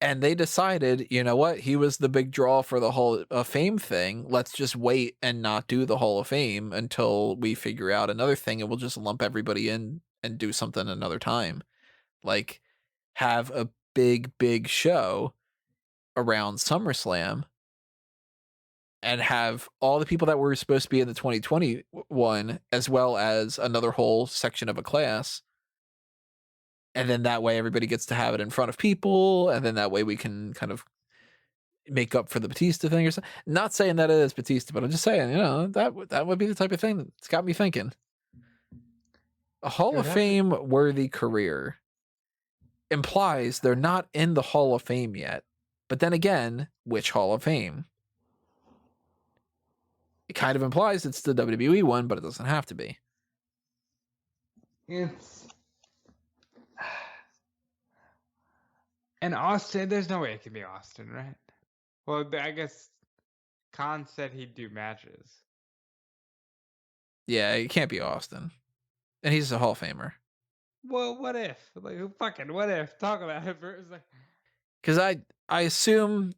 and they decided, you know what, he was the big draw for the Hall of Fame thing. Let's just wait and not do the Hall of Fame until we figure out another thing, and we'll just lump everybody in and do something another time. Like, have a big show around SummerSlam and have all the people that were supposed to be in the 2021 as well as another whole section of a class. And then that way everybody gets to have it in front of people. And then that way we can kind of make up for the Batista thing or something. Not saying that it is Batista, but I'm just saying, you know, that would be the type of thing that's got me thinking. A Hall of Fame worthy career implies they're not in the Hall of Fame yet. But then again, which Hall of Fame? It kind of implies it's the WWE one, but it doesn't have to be. It's... And Austin, there's no way it can be Austin, right? Well, I guess Khan said he'd do matches. Yeah, it can't be Austin. And he's a Hall of Famer. Well, what if? Like, fucking what if? Talk about it for a second. Because I assume,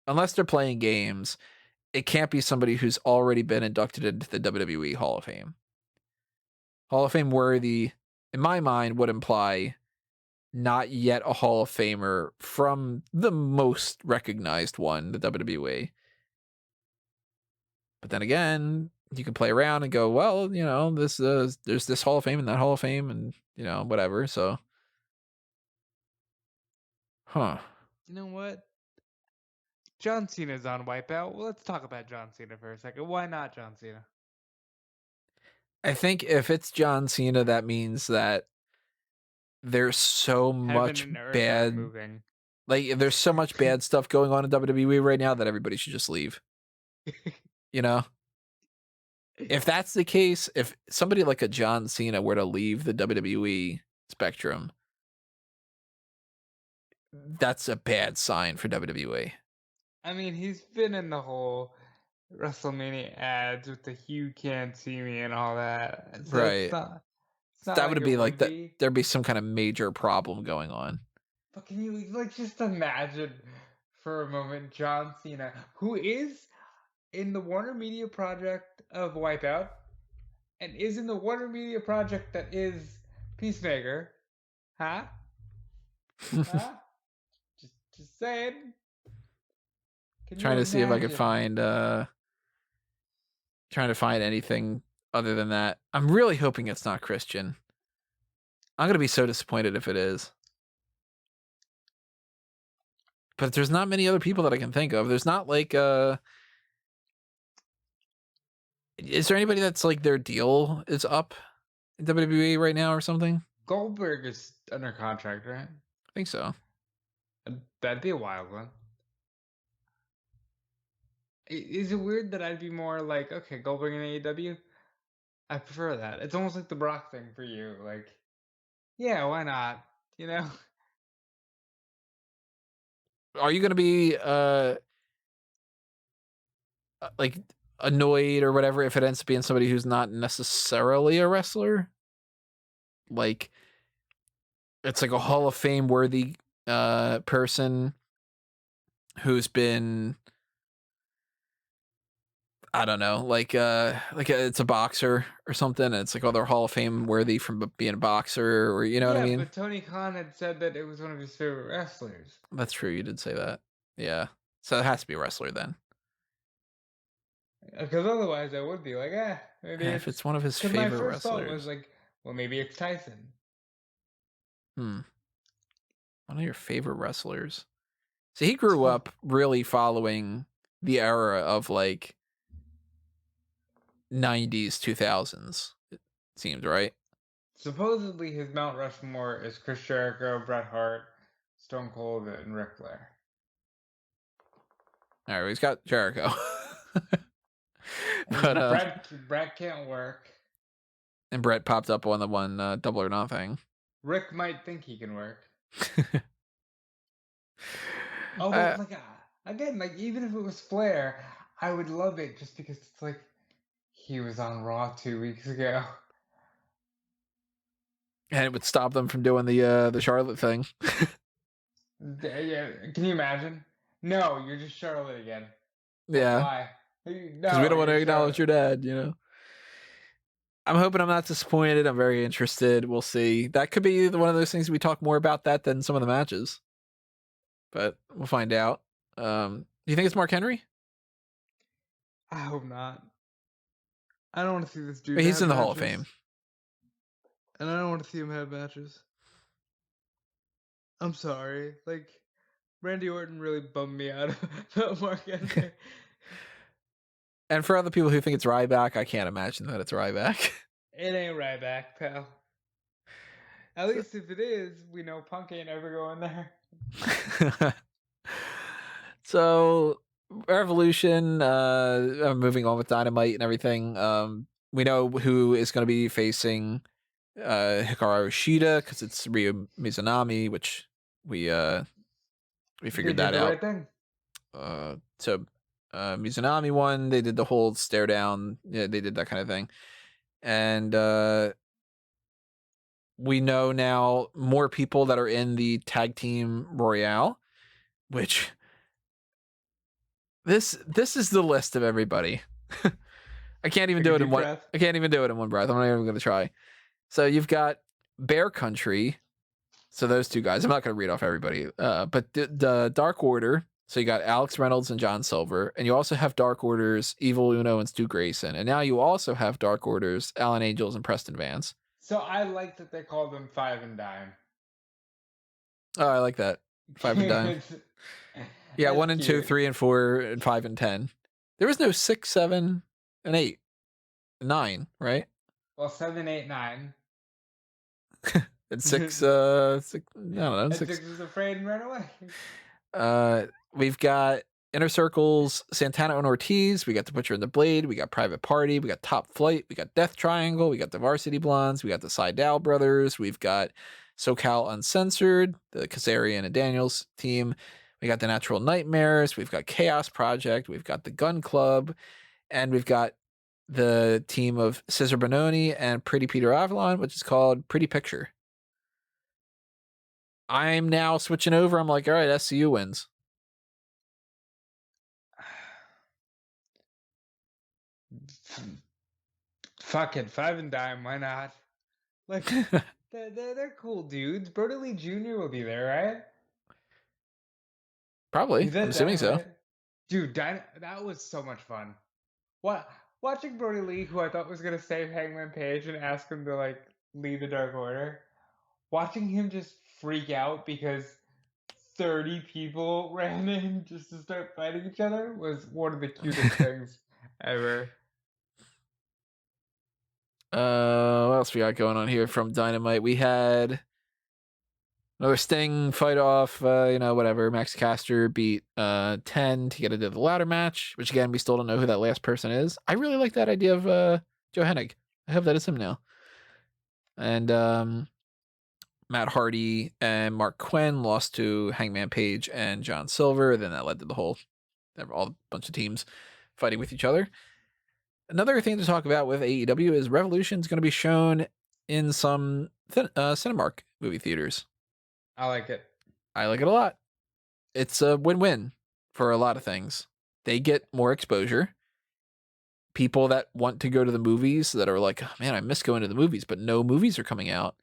unless they're playing games, it can't be somebody who's already been inducted into the WWE Hall of Fame. Hall of Fame worthy, in my mind, would imply not yet a Hall of Famer from the most recognized one, the WWE. But then again, you can play around and go, well, you know, there's this Hall of Fame and that Hall of Fame and, you know, whatever. So, huh. You know what? John Cena's on Wipeout. Well, let's talk about John Cena for a second. Why not John Cena? I think if it's John Cena, that means that there's so much bad, like there's so much bad stuff going on in WWE right now that everybody should just leave. You know, if that's the case, if somebody like a John Cena were to leave the WWE spectrum, that's a bad sign for WWE. I mean, he's been in the whole WrestleMania ads with the "You Can't See Me" and all that. So right. That would be like that. There'd be some kind of major problem going on. But can you like just imagine for a moment John Cena, who is in the Warner Media project of Wipeout, and is in the Warner Media project that is Peacemaker, huh? Huh? Just saying. Trying to see if I could find trying to find anything other than that. I'm really hoping it's not Christian. I'm gonna be so disappointed if it is. But there's not many other people that I can think of. There's not like is there anybody that's like their deal is up in WWE right now or something? Goldberg is under contract, right? I think so. That'd be a wild one. Is it weird that I'd be more like, okay, Goldberg in AEW? I prefer that. It's almost like the Brock thing for you. Like, yeah, why not? You know? Are you going to be like annoyed or whatever if it ends up being somebody who's not necessarily a wrestler? Like it's like a Hall of Fame worthy person who's been, I don't know, like it's a boxer or something, and it's like, oh, they're Hall of Fame worthy from being a boxer, or you know what I Yeah, mean? but Tony Khan had said that it was one of his favorite wrestlers. That's true. You did say that. Yeah. So it has to be a wrestler then. Because otherwise, I would be like, maybe If it's one of his Because my favorite first thought was wrestlers. like, well, maybe it's Tyson. One of your favorite wrestlers. So he grew up really following the era of like 90s, 2000s. It seemed, right? Supposedly, his Mount Rushmore is Chris Jericho, Bret Hart, Stone Cold, and Ric Flair. All right, he's got Jericho. But Bret can't work. And Bret popped up on the one Double or Nothing. Rick might think he can work. Although, like, again, like, even if it was Flair, I would love it just because it's like he was on Raw 2 weeks ago. And it would stop them from doing the Charlotte thing. Yeah, can you imagine? No, you're just Charlotte again. Yeah. Why? Because we don't want to acknowledge your dad, you know? I'm hoping I'm not disappointed. I'm very interested. We'll see. That could be one of those things we talk more about that than some of the matches. But we'll find out. Do you think it's Mark Henry? I hope not. I don't want to see this dude. But he's in the Hall of Fame. And I don't want to see him have matches. I'm sorry. Like, Randy Orton really bummed me out about Mark Henry. And for other people who think it's Ryback, I can't imagine that it's Ryback. It ain't Ryback, pal. At least if it is, we know Punk ain't ever going there. So, Revolution, moving on with Dynamite and everything. We know who is going to be facing Hikaru Shida because it's Ryu Mizunami, which we figured that out. Right thing. So Mizunami won. They did the whole stare down. Yeah, they did that kind of thing, and we know now more people that are in the tag team Royale, which this is the list of everybody. I can't even do it in one. I can't even do it in one breath. I'm not even going to try. So you've got Bear Country. So those two guys. I'm not going to read off everybody. But the Dark Order. So you got Alex Reynolds and John Silver, and you also have Dark Order's Evil Uno and Stu Grayson, and now you also have Dark Order's Alan Angels and Preston Vance. So I like that they call them Five and Dime. Oh, I like that. 5 and Dime. Yeah, 1 and 2, 3 and 4, and 5 and 10. There was no 6, 7, and 8, 9, right? Well, 7, 8, 9. And 6, 6, I don't know. And 6 is afraid and ran away. We've got Inner Circles, Santana and Ortiz. We got The Butcher and the Blade. We got Private Party. We got Top Flight. We got Death Triangle. We got the Varsity Blondes. We got the Seidel Brothers. We've got SoCal Uncensored, the Kazarian and Daniels team. We got the Natural Nightmares. We've got Chaos Project. We've got the Gun Club. And we've got the team of Cesar Bononi and Pretty Peter Avalon, which is called Pretty Picture. I'm now switching over. I'm like, all right, SCU wins. Fuck it, 5 and Dime, why not? Like, they're cool dudes. Brody Lee Jr. will be there, right? Probably. I'm assuming so. Dude, that was so much fun. Watching Brody Lee, who I thought was going to save Hangman Page and ask him to, like, lead the Dark Order. Watching him just freak out because 30 people ran in just to start fighting each other was one of the cutest things ever. What else we got going on here from Dynamite? We had another Sting fight off, whatever. Max Caster beat 10 to get into the ladder match, which again, we still don't know who that last person is. I really like that idea of Joe Hennig. I hope that is him now. And Matt Hardy and Mark Quinn lost to Hangman Page and John Silver. Then that led to all a bunch of teams fighting with each other. Another thing to talk about with AEW is Revolution is going to be shown in some Cinemark movie theaters. I like it. I like it a lot. It's a win-win for a lot of things. They get more exposure. People that want to go to the movies that are like, oh, man, I miss going to the movies, but no movies are coming out,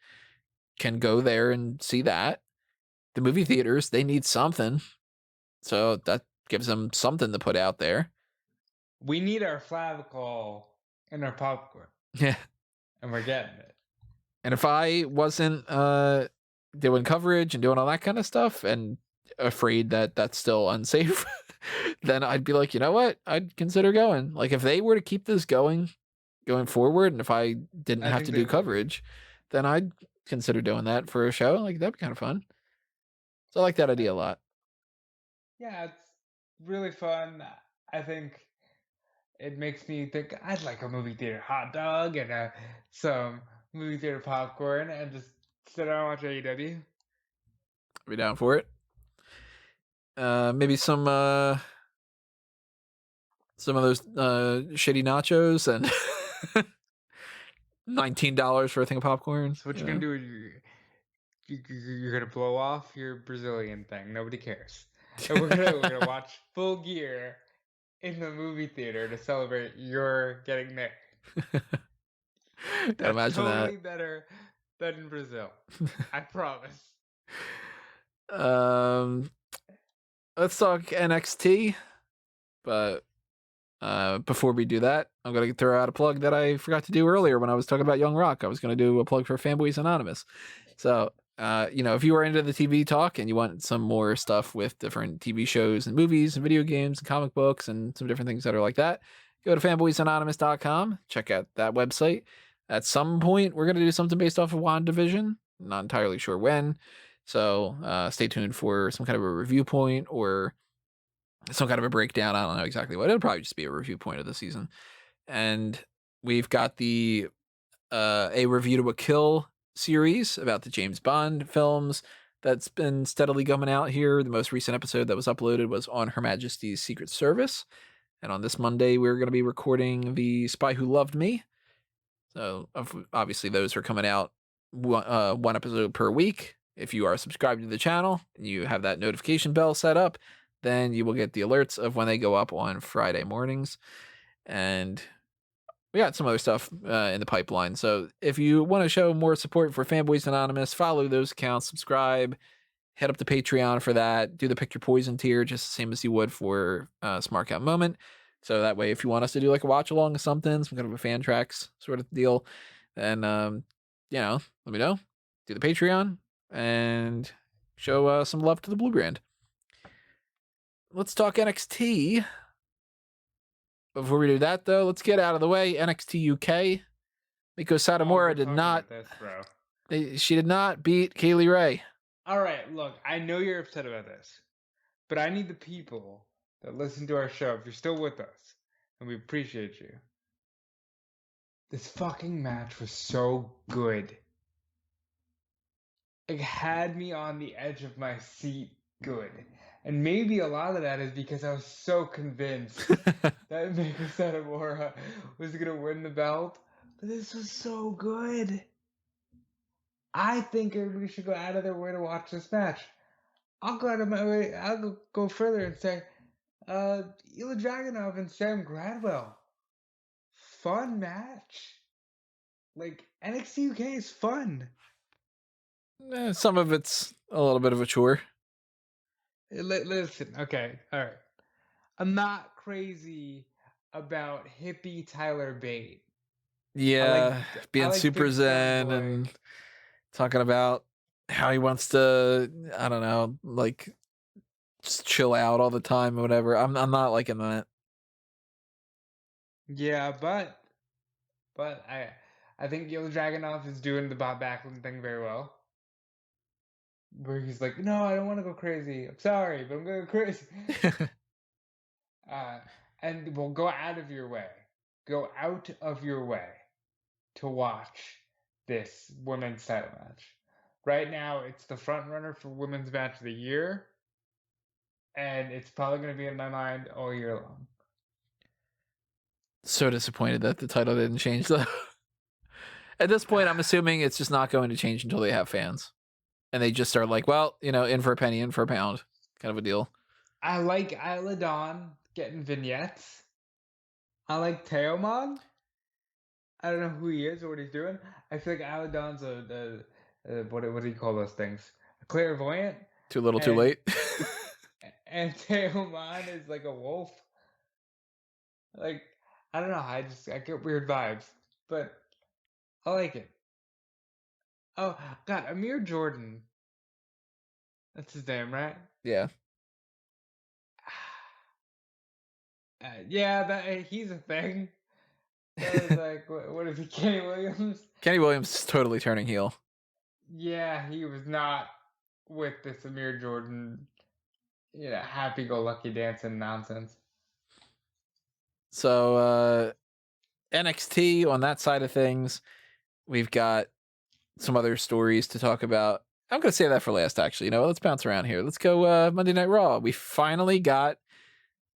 can go there and see that. The movie theaters, they need something. So that gives them something to put out there. We need our Flavical and our popcorn. Yeah. And we're getting it. And if I wasn't doing coverage and doing all that kind of stuff and afraid that that's still unsafe, then I'd be like, you know what? I'd consider going. Like if they were to keep this going forward, and if I didn't have to do coverage, then I'd consider doing that for a show. Like that'd be kind of fun. So I like that idea a lot. Yeah, it's really fun. I think it makes me think I'd like a movie theater hot dog and some movie theater popcorn and just sit down and watch AEW. Be down for it. Maybe some of those shitty nachos and $19 for a thing of popcorn. So what you're gonna do? You're gonna blow off your Brazilian thing. Nobody cares. And we're gonna watch Full Gear in the movie theater to celebrate your getting there. That's imagine totally that. better than in Brazil. I promise. Let's talk NXT, but before we do that, I'm gonna throw out a plug that I forgot to do earlier when I was talking about Young Rock. I was gonna do a plug for Fanboys Anonymous. So if you were into the TV talk and you want some more stuff with different TV shows and movies and video games and comic books and some different things that are like that, go to fanboysanonymous.com. Check out that website. At some point, we're going to do something based off of WandaVision. Not entirely sure when. So stay tuned for some kind of a review point or some kind of a breakdown. I don't know exactly what. It'll probably just be a review point of the season. And we've got the A Review to a Kill series about the James Bond films that's been steadily coming out here. The most recent episode that was uploaded was on Her Majesty's Secret Service. And on this Monday, we're going to be recording The Spy Who Loved Me. So obviously those are coming out one episode per week. If you are subscribed to the channel and you have that notification bell set up, then you will get the alerts of when they go up on Friday mornings. And we got some other stuff in the pipeline. So if you want to show more support for Fanboys Anonymous, follow those accounts, subscribe, head up to Patreon for that, do the Pick Your Poison tier, just the same as you would for Smark Out Moment. So that way, if you want us to do like a watch along of something, some kind of a fan tracks sort of deal, then, let me know. Do the Patreon and show some love to the Blue Brand. Let's talk NXT. Before we do that, though, let's get out of the way. NXT UK. Miko Satomura did not. She did not beat Kaylee Ray. All right, look, I know you're upset about this, but I need the people that listen to our show, if you're still with us, and we appreciate you. This fucking match was so good. It had me on the edge of my seat good. And maybe a lot of that is because I was so convinced that Miko Satomura was going to win the belt. But this was so good. I think everybody should go out of their way to watch this match. I'll go out of my way. I'll go further and say, Ilya Dragunov and Sam Gradwell. Fun match. Like, NXT UK is fun. Some of it's a little bit of a chore. Listen, okay, all right. I'm not crazy about hippie Tyler Bate. Yeah, being super zen and talking about how he wants to, I don't know, like just chill out all the time or whatever. I'm not liking that. Yeah, but I think Ilya Dragunov is doing the Bob Backlund thing very well. Where he's like, no, I don't want to go crazy. I'm sorry, but I'm going to go crazy. uh, and we'll go out of your way. Go out of your way to watch this women's title match. Right now, it's the front runner for women's match of the year, and it's probably going to be in my mind all year long. So disappointed that the title didn't change though. At this point, I'm assuming it's just not going to change until they have fans, and they just start like, well, in for a penny, in for a pound, kind of a deal. I like Isla Dawn getting vignettes. I like Teoman. I don't know who he is or what he's doing. I feel like Isla Dawn's what do you call those things? A clairvoyant. Too little, too late. And Teoman is like a wolf. Like, I don't know. I get weird vibes, but I like it. Oh God, Amir Jordan. That's his name, right? Yeah. Yeah, he's a thing. That was like, what is he, Kenny Williams? Kenny Williams is totally turning heel. Yeah, he was not with this Amir Jordan, happy-go-lucky dancing nonsense. So NXT on that side of things, we've got some other stories to talk about. I'm going to say that for last, actually. Let's bounce around here. Let's go Monday Night Raw. We finally got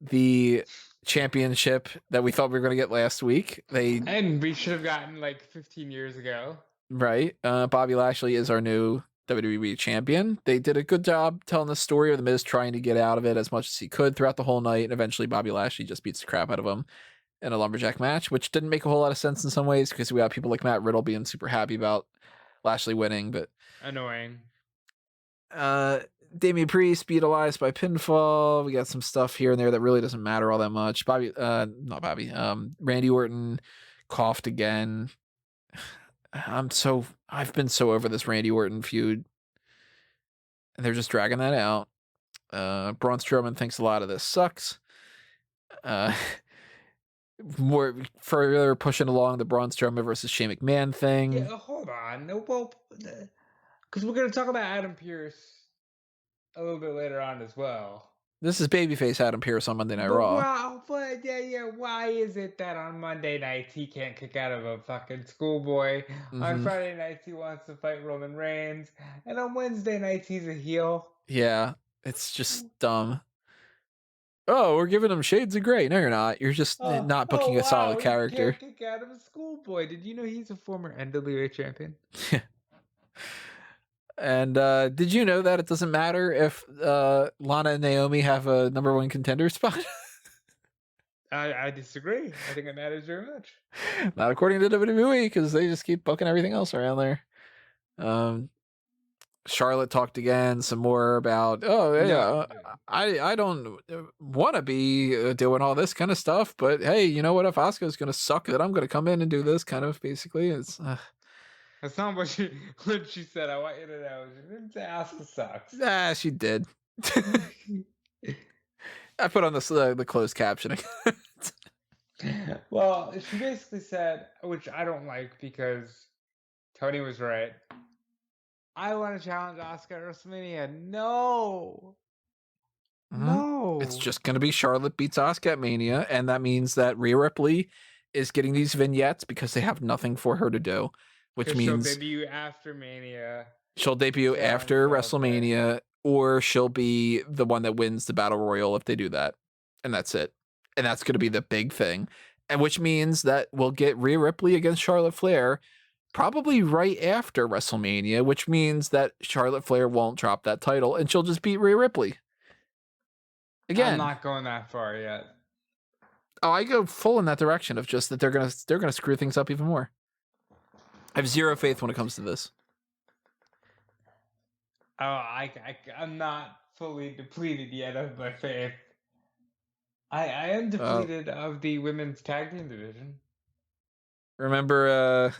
the championship that we thought we were going to get last week. And we should have gotten like 15 years ago. Right. Bobby Lashley is our new WWE champion. They did a good job telling the story of The Miz trying to get out of it as much as he could throughout the whole night. And eventually Bobby Lashley just beats the crap out of him in a lumberjack match, which didn't make a whole lot of sense in some ways because we got people like Matt Riddle being super happy about Lashley winning, but annoying. Damian Priest beat Elias by pinfall. We got some stuff here and there that really doesn't matter all that much. Randy Orton coughed again. I've been so over this Randy Orton feud, and they're just dragging that out. Braun Strowman thinks a lot of this sucks. More further pushing along the Braun Strowman versus Shane McMahon thing. Yeah, hold on. No, well, because we're going to talk about Adam Pearce a little bit later on as well. This is babyface Adam Pearce on Monday Night Raw. Wow, but why is it that on Monday nights he can't kick out of a fucking schoolboy? Mm-hmm. On Friday nights he wants to fight Roman Reigns, and on Wednesday nights he's a heel. Yeah, it's just dumb. Oh, we're giving him shades of gray. No, you're not. You're just not booking a solid character. He can't kick out of a schoolboy. Did you know he's a former NWA champion? And did you know that it doesn't matter if Lana and Naomi have a number one contender spot? I disagree. I think it matters very much. Not according to WWE, because they just keep booking everything else around there. Charlotte talked again some more about, I don't want to be doing all this kind of stuff, but hey, you know what? If Asuka's going to suck it, I'm going to come in and do this kind of basically. It's that's not what she said. I want you to know. She didn't say Asuka sucks. Nah, she did. I put on the closed captioning. Well, she basically said, which I don't like because Tony was right. I want to challenge Asuka at WrestleMania. No. Mm-hmm. No. It's just going to be Charlotte beats Asuka at Mania, and that means that Rhea Ripley is getting these vignettes because they have nothing for her to do. Which means she'll debut after Mania. She'll debut after WrestleMania, or she'll be the one that wins the Battle Royal if they do that. And that's it. And that's going to be the big thing. And which means that we'll get Rhea Ripley against Charlotte Flair probably right after WrestleMania, which means that Charlotte Flair won't drop that title and she'll just beat Rhea Ripley. Again. I'm not going that far yet. Oh, I go full in that direction of just that they're gonna screw things up even more. I have zero faith when it comes to this. Oh, I'm not fully depleted yet of my faith. I am depleted of the women's tag team division. Remember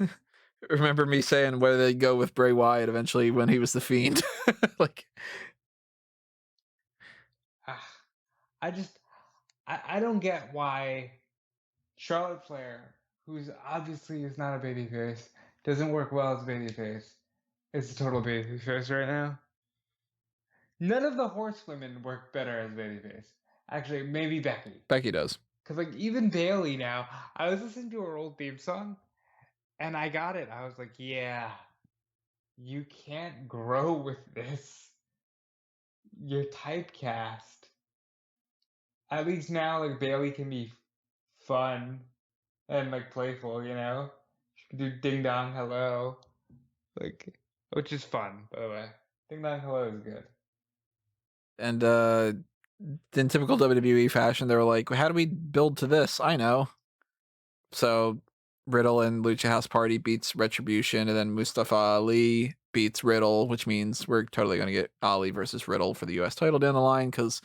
me saying where they go with Bray Wyatt eventually when he was the Fiend? I don't get why Charlotte Flair, who's obviously is not a babyface, doesn't work well as a babyface. It's a total babyface right now. None of the horsewomen work better as babyface. Actually, maybe Becky. Becky does. Because, like, even Bailey now, I was listening to her old theme song, and I got it. I was like, yeah, you can't grow with this. You're typecast. At least now, like, Bailey can be fun and, like, playful, you know? She can do Ding Dong Hello. Like, which is fun, by the way. Ding Dong Hello is good. And in typical WWE fashion, they were like, how do we build to this? I know. So Riddle and Lucha House Party beats Retribution, and then Mustafa Ali beats Riddle, which means we're totally going to get Ali versus Riddle for the US title down the line, because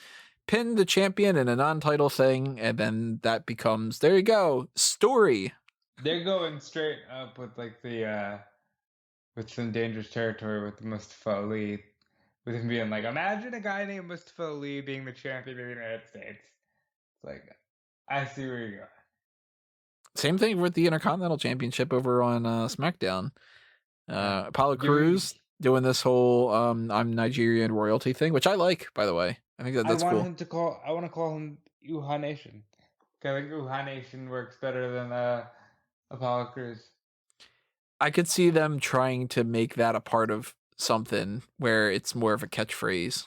pin the champion in a non-title thing, and then that becomes, there you go, story. They're going straight up with, like, the, with some dangerous territory with Mustafa Ali. With him being like, imagine a guy named Mustafa Ali being the champion of the United States. It's like, I see where you're going. Same thing with the Intercontinental Championship over on SmackDown. Apollo Crews doing this whole I'm Nigerian royalty thing, which I like, by the way. I think that's cool. I want to call him Uha Nation. I think Uha Nation works better than Apollo Crews. I could see them trying to make that a part of something where it's more of a catchphrase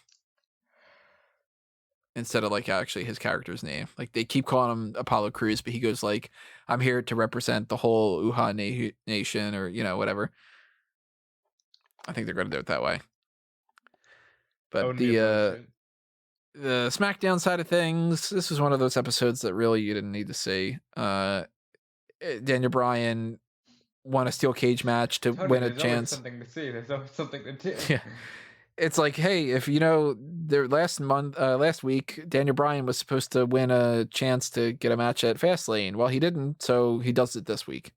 instead of like actually his character's name. Like they keep calling him Apollo Crews, but he goes like, I'm here to represent the whole Uha Nation, or, you know, whatever. I think they're going to do it that way. But the SmackDown side of things, this was one of those episodes that really you didn't need to see. Daniel Bryan won a steel cage match to win a chance. There's always something to see. There's always something to do. Yeah. It's like, hey, if you know, last week, Daniel Bryan was supposed to win a chance to get a match at Fastlane. Well, he didn't, so he does it this week.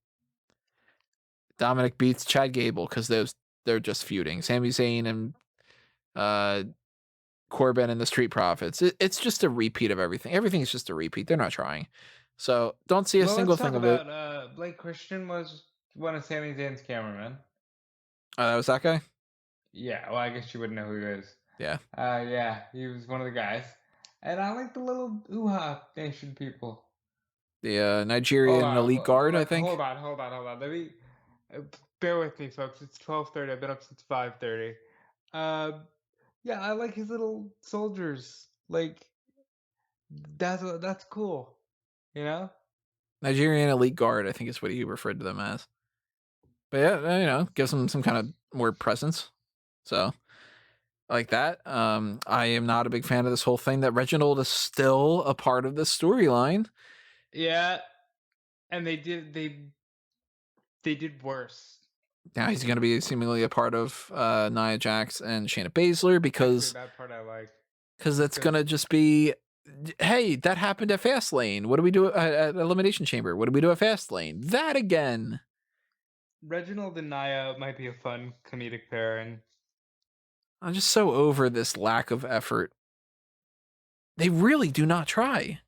Dominic beats Chad Gable because they're just feuding. Sami Zayn and Corbin and the Street Profits. It's just a repeat of everything. Everything is just a repeat. They're not trying. So don't see a single thing of it. Blake Christian was one of Sami Zayn's cameramen. Oh, that was that guy? Yeah, well, I guess you wouldn't know who he is. Yeah. Yeah, he was one of the guys. And I like the little Uha Nation people. The Nigerian Elite Guard, I think. Hold on. Let me bear with me, folks. It's 12:30. I've been up since 5:30. Yeah, I like his little soldiers. Like, that's cool. You know? Nigerian Elite Guard, I think is what he referred to them as. But yeah, you know, gives them some kind of more presence. So, like that. I am not a big fan of this whole thing that Reginald is still a part of the storyline. Yeah, and they did worse. Now he's going to be seemingly a part of Nia Jax and Shayna Baszler because actually, that part I like. Because it's going to just be, hey, that happened at Fastlane. What do we do at Elimination Chamber? What do we do at Fastlane? That again. Reginald and Nia might be a fun comedic pairing. I'm just so over this lack of effort. They really do not try.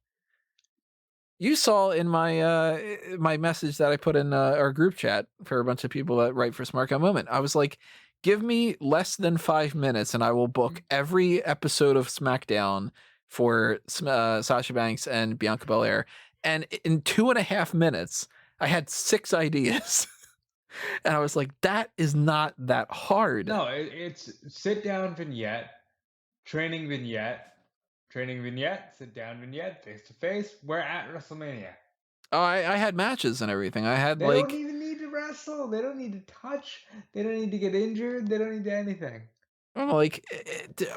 You saw in my my message that I put in our group chat for a bunch of people that write for Smark Moment. I was like, give me less than 5 minutes and I will book every episode of SmackDown for Sasha Banks and Bianca Belair. And in 2.5 minutes, I had 6 ideas. And I was like, that is not that hard. No, it's sit down vignette, training vignette, sit down vignette, face to face. We're at WrestleMania. Oh, I had matches and everything. I had they don't even need to wrestle. They don't need to touch. They don't need to get injured. They don't need to do anything. I'm like,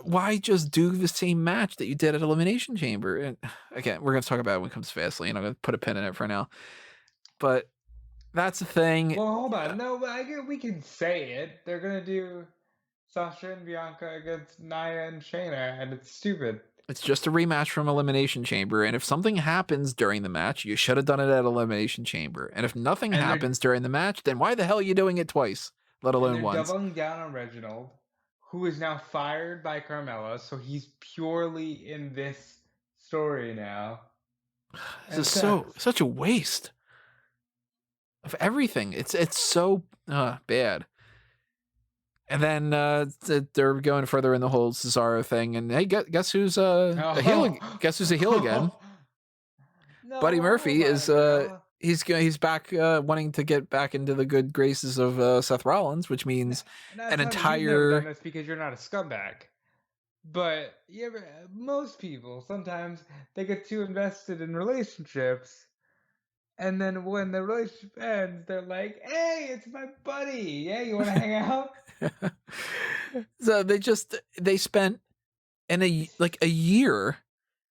why just do the same match that you did at Elimination Chamber? And again, we're going to talk about it when it comes to Fastlane. I'm going to put a pin in it for now. But that's the thing. Well, hold on. No, but I guess we can say it. They're going to do Sasha and Bianca against Nia and Shayna, and it's stupid. It's just a rematch from Elimination Chamber, and if something happens during the match, you should have done it at Elimination Chamber. And if nothing happens during the match, then why the hell are you doing it twice, let alone once? They're doubling down on Reginald, who is now fired by Carmella, so he's purely in this story now. This is such a waste of everything. It's so bad. And then they're going further in the whole Cesaro thing, and hey, guess who's a heel? Guess who's a heel again? No, Buddy Murphy hold on, is girl. he's back wanting to get back into the good graces of Seth Rollins, which means Now, an tell me you've never done entire. this because you're not a scumbag. But most people sometimes they get too invested in relationships, and then when the relationship ends, they're like, "Hey, it's my buddy. Yeah, you want to hang out?" So they spent a year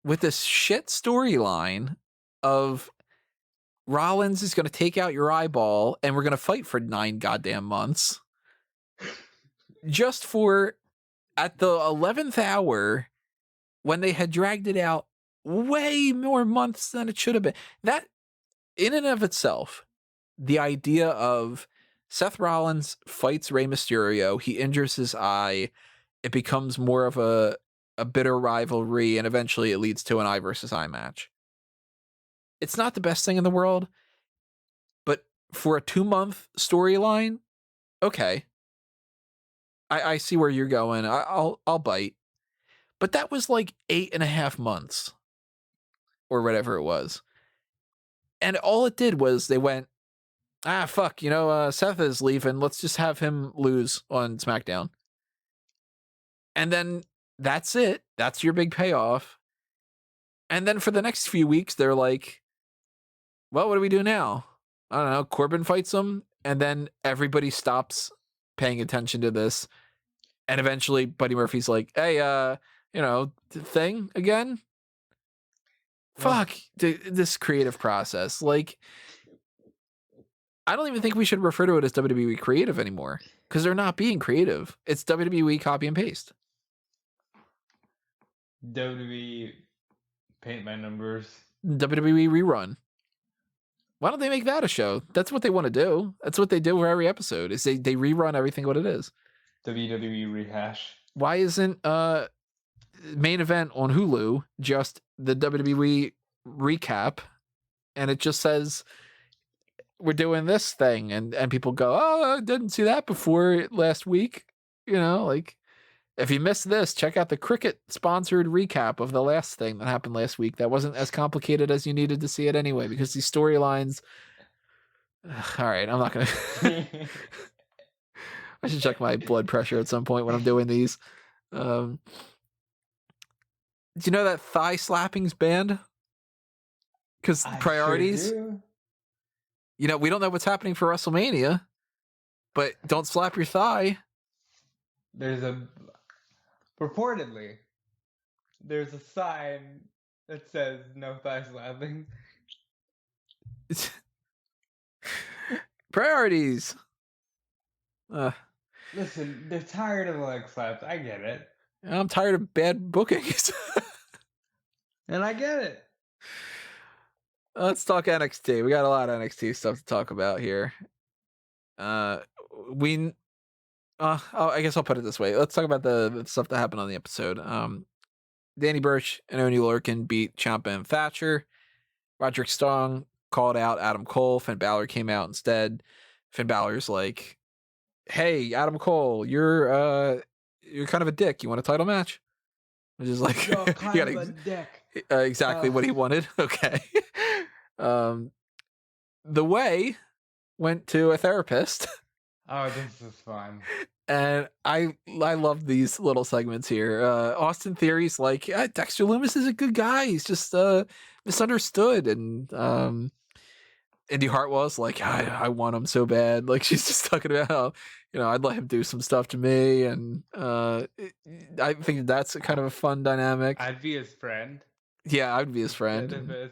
with this shit storyline of Rollins is going to take out your eyeball and we're going to fight for 9 goddamn months just for at the 11th hour when they had dragged it out way more months than it should have been. That in and of itself, the idea of Seth Rollins fights Rey Mysterio, he injures his eye, it becomes more of a bitter rivalry, and eventually it leads to an eye versus eye match. It's not the best thing in the world, but for a 2-month storyline, okay. I see where you're going. I'll bite. But that was like 8.5 months or whatever it was. And all it did was they went, fuck, Seth is leaving. Let's just have him lose on SmackDown. And then that's it. That's your big payoff. And then for the next few weeks, they're like, well, what do we do now? I don't know. Corbin fights him, and then everybody stops paying attention to this. And eventually Buddy Murphy's like, hey, thing again? Well, Fuck this creative process. Like, I don't even think we should refer to it as WWE creative anymore because they're not being creative. It's WWE copy and paste. WWE paint by numbers. WWE rerun. Why don't they make that a show? That's what they want to do. That's what they do for every episode. Is they rerun everything what it is. WWE rehash. Why isn't main event on Hulu just the WWE recap, and it just says we're doing this thing, and people go, oh, I didn't see that before last week. Like if you missed this, check out the Cricket sponsored recap of the last thing that happened last week. That wasn't as complicated as you needed to see it anyway, because these storylines. All right, I'm not gonna. I should check my blood pressure at some point when I'm doing these. Do you know that thigh slapping's banned? Because priorities. Sure do. We don't know what's happening for WrestleMania, but don't slap your thigh. Reportedly, there's a sign that says no thigh slapping. Priorities. Listen, they're tired of leg slaps. I get it. I'm tired of bad bookings. And I get it. Let's talk NXT. We got a lot of NXT stuff to talk about here. I guess I'll put it this way. Let's talk about the stuff that happened on the episode. Danny Burch and Oney Lorcan beat Ciampa and Thatcher. Roderick Strong called out Adam Cole. Finn Balor came out instead. Finn Balor's like, hey, Adam Cole, you're kind of a dick. You want a title match? Which is like, you're kind of a dick. Exactly what he wanted. Okay. The Way went to a therapist. Oh, this is fun. And I love these little segments here. Austin Theory's like, yeah, Dexter Lumis is a good guy. He's just misunderstood. And Indy Hartwell's like, I want him so bad. Like, she's just talking about how, I'd let him do some stuff to me. And I think that's kind of a fun dynamic. I'd be his friend. Yeah, I'd be his friend.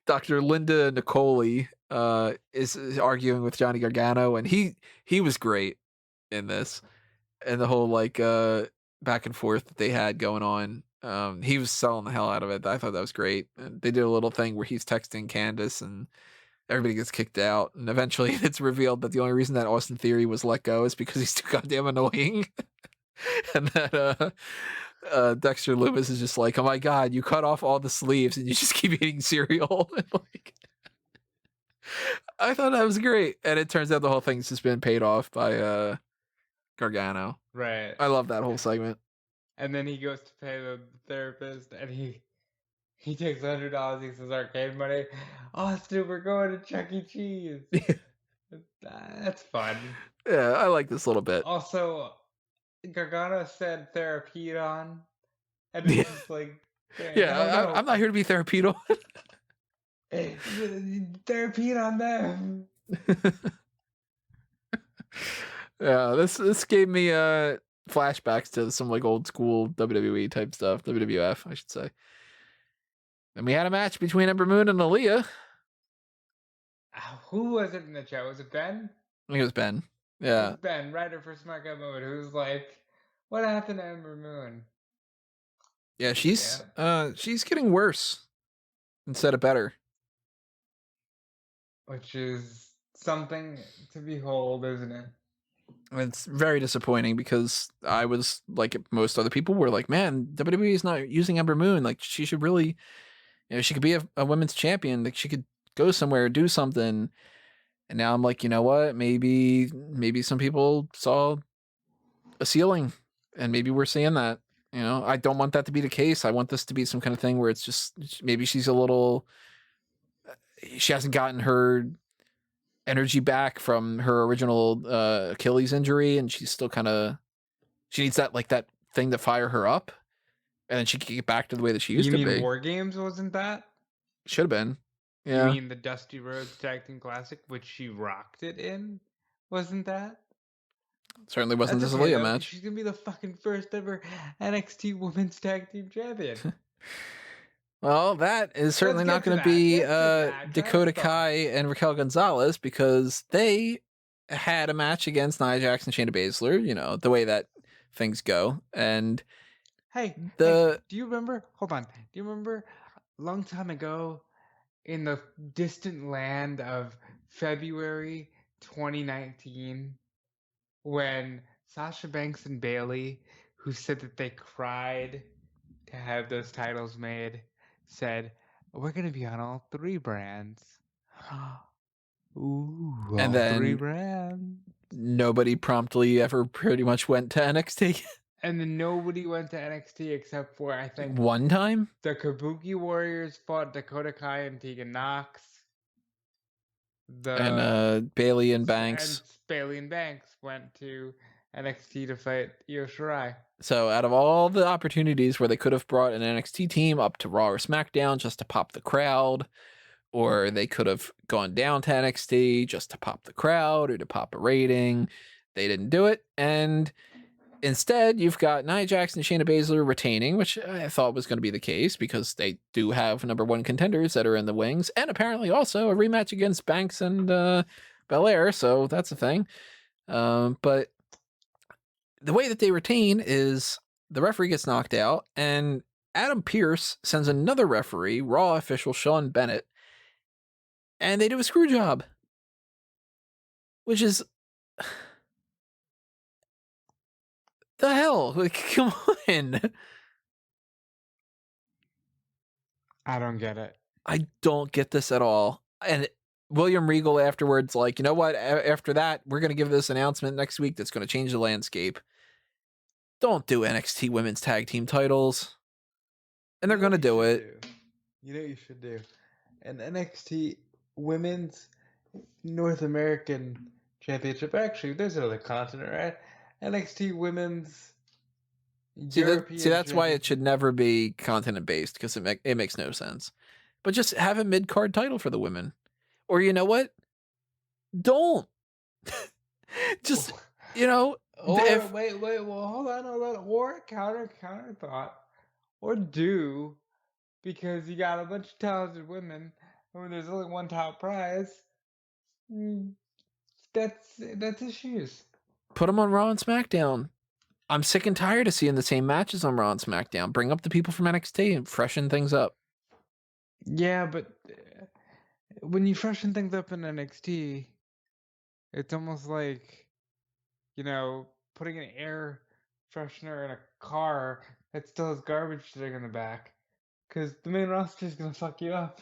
Dr. Linda Nicoli is arguing with Johnny Gargano, and he was great in this, and the whole back and forth that they had going on. He was selling the hell out of it. I thought that was great. And they did a little thing where he's texting Candace and everybody gets kicked out, and eventually it's revealed that the only reason that Austin Theory was let go is because he's too goddamn annoying. And that Dexter Loomis is just like, oh my god, you cut off all the sleeves and you just keep eating cereal. Like, I thought that was great, and it turns out the whole thing's just been paid off by Gargano. Right. I love that whole segment. And then he goes to pay the therapist, and he takes $100. He says, "Arcade money, Austin. We're going to Chuck E. Cheese." That's fun. Yeah, I like this little bit. Also, Gargano said Therapedon, and it's just like, yeah, I'm not here to be Therapedon. Therapedon them. Yeah, this gave me flashbacks to some like old school WWE type stuff, WWF, I should say. And we had a match between Ember Moon and Aaliyah. Who was it in the chat? Was it Ben? I think it was Ben. Yeah. It was Ben, writer for Smark Mode, who's like, what happened to Ember Moon? Yeah, she's getting worse instead of better. Which is something to behold, isn't it? It's very disappointing because I was like most other people were like, man, WWE is not using Ember Moon. Like she should really, she could be a women's champion. Like she could go somewhere, do something. And now I'm like, you know what? Maybe some people saw a ceiling, and maybe we're seeing that. I don't want that to be the case. I want this to be some kind of thing where it's just maybe she's a little. She hasn't gotten her energy back from her original Achilles injury, and she's still she needs that thing to fire her up, and then she can get back to the way that she used to be. You mean War Games wasn't that? Should have been. Yeah. You mean the Dusty Rhodes Tag Team Classic, which she rocked it in? Wasn't that? Certainly wasn't this Aaliyah match. She's gonna be the fucking first ever NXT Women's Tag Team Champion. Well, that is certainly not going to be Dakota Kai and Raquel Gonzalez, because they had a match against Nia Jax and Shayna Baszler, the way that things go. And hey, do you remember? Hold on. Do you remember a long time ago in the distant land of February 2019 when Sasha Banks and Bayley, who said that they cried to have those titles made, said, we're going to be on all three brands. Ooh, and all three brands. Nobody promptly ever pretty much went to NXT. And then nobody went to NXT except for, I think, one time? The Kabuki Warriors fought Dakota Kai and Tegan Nox. And Bayley and Banks. And Bayley and Banks went to NXT to fight Io Shirai. So out of all the opportunities where they could have brought an NXT team up to Raw or SmackDown just to pop the crowd, or they could have gone down to NXT just to pop the crowd or to pop a rating, they didn't do it. And instead, you've got Nia Jax and Shayna Baszler retaining, which I thought was going to be the case because they do have number one contenders that are in the wings, and apparently also a rematch against Banks and Belair, so that's a thing. But the way that they retain is the referee gets knocked out, and Adam Pearce sends another referee, Raw official Sean Bennett, and they do a screw job, which is... the hell? Like, come on. I don't get it. I don't get this at all. And William Regal afterwards, like, you know what? After that, we're going to give this announcement next week that's going to change the landscape. Don't do NXT Women's Tag Team titles. And they're going to do it. You know what you should do? An NXT Women's North American Championship. Actually, there's another continent, right? NXT Women's European See, that's why it should never be continent-based, because it makes no sense. But just have a mid-card title for the women. Or you know what? Don't. Just, Or, wait, well, hold on. Or counter thought. Or do, because you got a bunch of talented women, and when there's only one top prize, that's issues. Put them on Raw and SmackDown. I'm sick and tired of seeing the same matches on Raw and SmackDown. Bring up the people from NXT and freshen things up. Yeah, but when you freshen things up in NXT, it's almost like, putting an air freshener in a car that still has garbage sitting in the back, because the main roster is gonna fuck you up.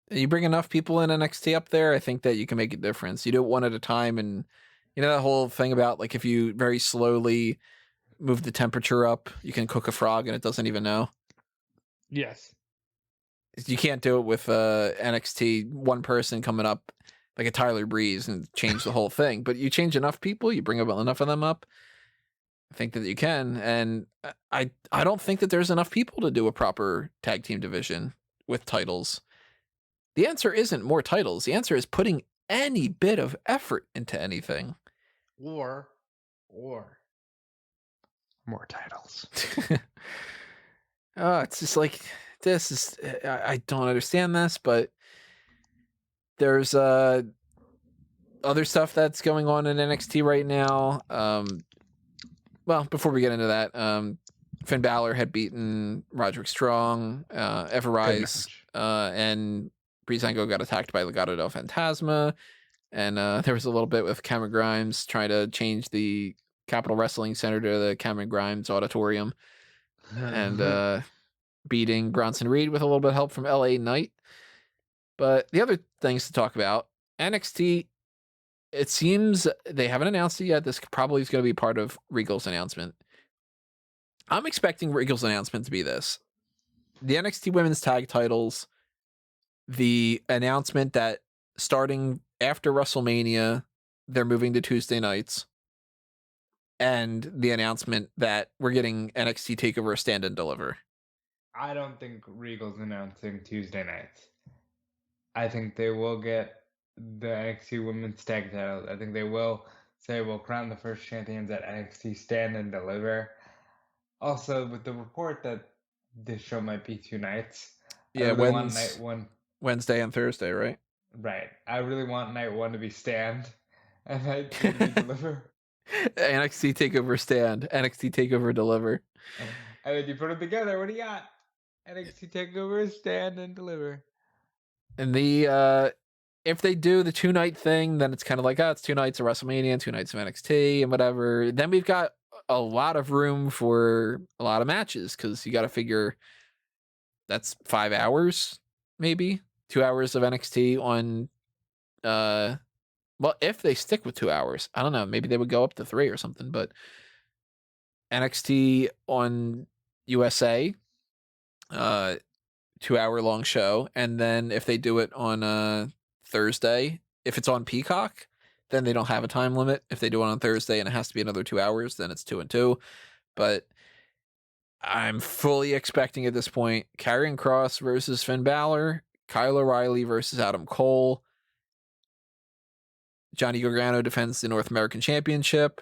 You bring enough people in NXT up there, I think that you can make a difference. You do it one at a time, and you know that whole thing about like if you very slowly move the temperature up, you can cook a frog and it doesn't even know. Yes. You can't do it with NXT, one person coming up like a Tyler Breeze and change the whole thing. But you change enough people, you bring up enough of them up, I think that you can. And I don't think that there's enough people to do a proper tag team division with titles. The answer isn't more titles. The answer is putting any bit of effort into anything. Or more titles. It's just like, this is, I don't understand this, but there's other stuff that's going on in NXT right now. Well, before we get into that, Finn Balor had beaten Roderick Strong, Everrise, and Breezango got attacked by Legado del Fantasma, and there was a little bit with Cameron Grimes trying to change the Capitol Wrestling Center to the Cameron Grimes Auditorium, and beating Bronson Reed with a little bit of help from LA Knight. But the other things to talk about, NXT, it seems they haven't announced it yet. This probably is going to be part of Regal's announcement. I'm expecting Regal's announcement to be this. The NXT Women's Tag Titles, the announcement that starting after WrestleMania, they're moving to Tuesday nights, and the announcement that we're getting NXT TakeOver Stand and Deliver. I don't think Regal's announcing Tuesday nights. I think they will get the NXT Women's Tag Titles. I think they will say we'll crown the first champions at NXT Stand and Deliver. Also, with the report that this show might be 2 nights, Yeah, I really want night 1. Wednesday and Thursday, right? Right. I really want night 1 to be Stand and night 2 to be Deliver. NXT TakeOver Stand, NXT TakeOver Deliver. And then you put them together, what do you got? NXT TakeOver, Stand, and Deliver. And the if they do the 2-night thing, then it's kind of like, it's 2 nights of WrestleMania, 2 nights of NXT, and whatever. Then we've got a lot of room for a lot of matches, because you got to figure that's 5 hours, maybe 2 hours of NXT on. Well, if they stick with 2 hours, I don't know. Maybe they would go up to 3 or something. But NXT on USA, 2-hour long show, and then if they do it on Thursday, if it's on Peacock, then they don't have a time limit. If they do it on Thursday and it has to be another 2 hours, then it's 2 and 2. But I'm fully expecting at this point Karrion Kross versus Finn Balor, Kyle O'Reilly versus Adam Cole. Johnny Gargano defends the North American Championship.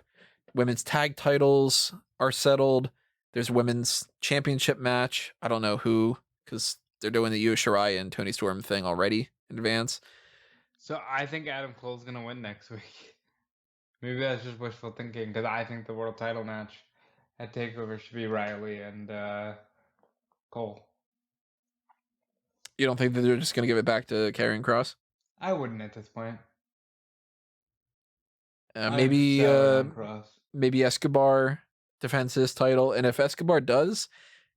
Women's tag titles are settled. There's a women's championship match. I don't know who, because they're doing the Io Shirai and Toni Storm thing already in advance. So I think Adam Cole's going to win next week. Maybe that's just wishful thinking, because I think the world title match at TakeOver should be Riley and Cole. You don't think that they're just going to give it back to Karrion Kross? I wouldn't at this point. Maybe Escobar defends his title, and if Escobar does,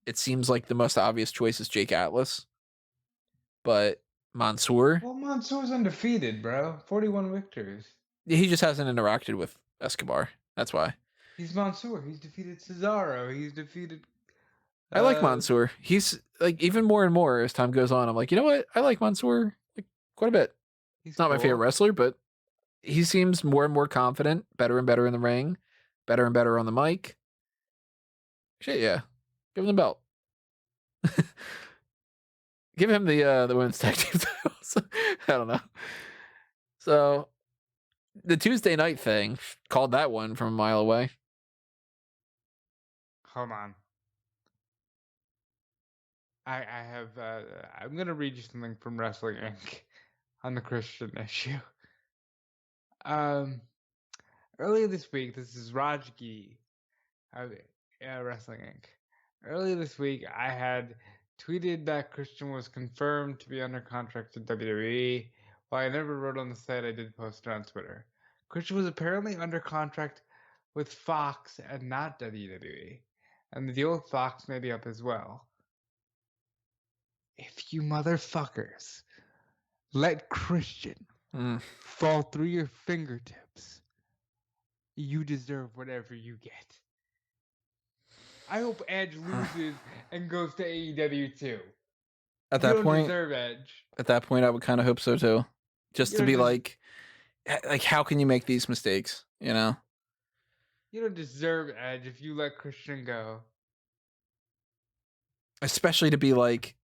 it seems like the most obvious choice is Jake Atlas. But Mansoor... Well, Mansoor's undefeated, bro. 41 victories. He just hasn't interacted with Escobar. That's why. He's Mansoor. He's defeated Cesaro. He's defeated... I like Mansoor. He's like, even more and more as time goes on, I'm like, you know what? I like Mansoor like quite a bit. He's not my favorite wrestler, but he seems more and more confident, better and better in the ring, better and better on the mic. Shit, yeah. Give him the belt. Give him the women's tag team titles. I don't know. So the Tuesday night thing, called that one from a mile away. Hold on. I have I'm gonna read you something from Wrestling Inc. on the Christian issue. Earlier this week, this is Raj Gee, Wrestling Inc. Earlier this week, I had tweeted that Christian was confirmed to be under contract with WWE. While I never wrote on the site, I did post it on Twitter. Christian was apparently under contract with Fox and not WWE. and the deal with Fox may be up as well. If you motherfuckers let Christian fall through your fingertips, you deserve whatever you get. I hope Edge loses and goes to AEW too. At You that don't point, deserve Edge. I would kind of hope so too. Just You to don't be des- like, how can you make these mistakes? You know, You don't deserve Edge if you let Christian go. especially to be like,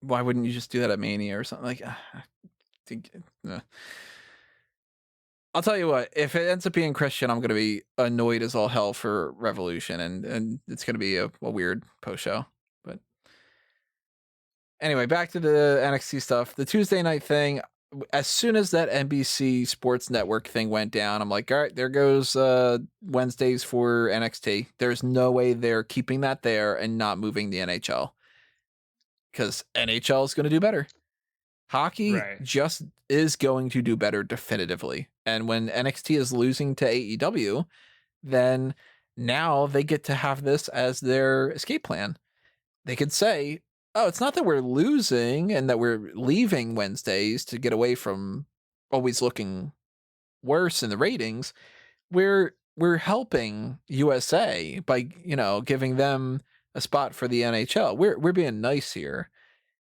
why wouldn't you just do that at Mania or something? Like, I'll tell you what, if it ends up being Christian, I'm gonna be annoyed as all hell for Revolution, and it's gonna be a weird post show. But anyway, back to the NXT stuff. The Tuesday night thing. As soon as that NBC Sports Network thing went down, I'm like, all right, there goes Wednesdays for NXT. There's no way they're keeping that there and not moving the NHL, because NHL is going to do better. Hockey just is going to do better definitively. And when NXT is losing to AEW, then now they get to have this as their escape plan. They could say, oh, it's not that we're losing and that we're leaving Wednesdays to get away from always looking worse in the ratings. We're helping USA by, giving them a spot for the NHL. We're being nice here.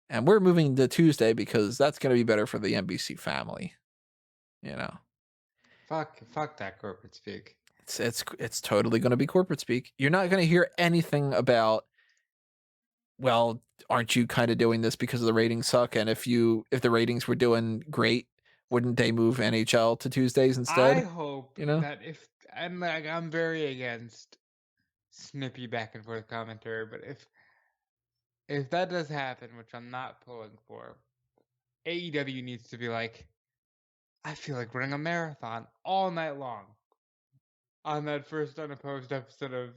And we're moving to Tuesday because that's going to be better for the NBC family. Fuck that corporate speak. It's totally going to be corporate speak. You're not going to hear anything about, well, aren't you kind of doing this because the ratings suck? And if the ratings were doing great, wouldn't they move NHL to Tuesdays instead? I hope that I'm very against snippy back and forth commentary, but if that does happen, which I'm not pulling for, AEW needs to be like, I feel like running a marathon all night long on that first unopposed episode of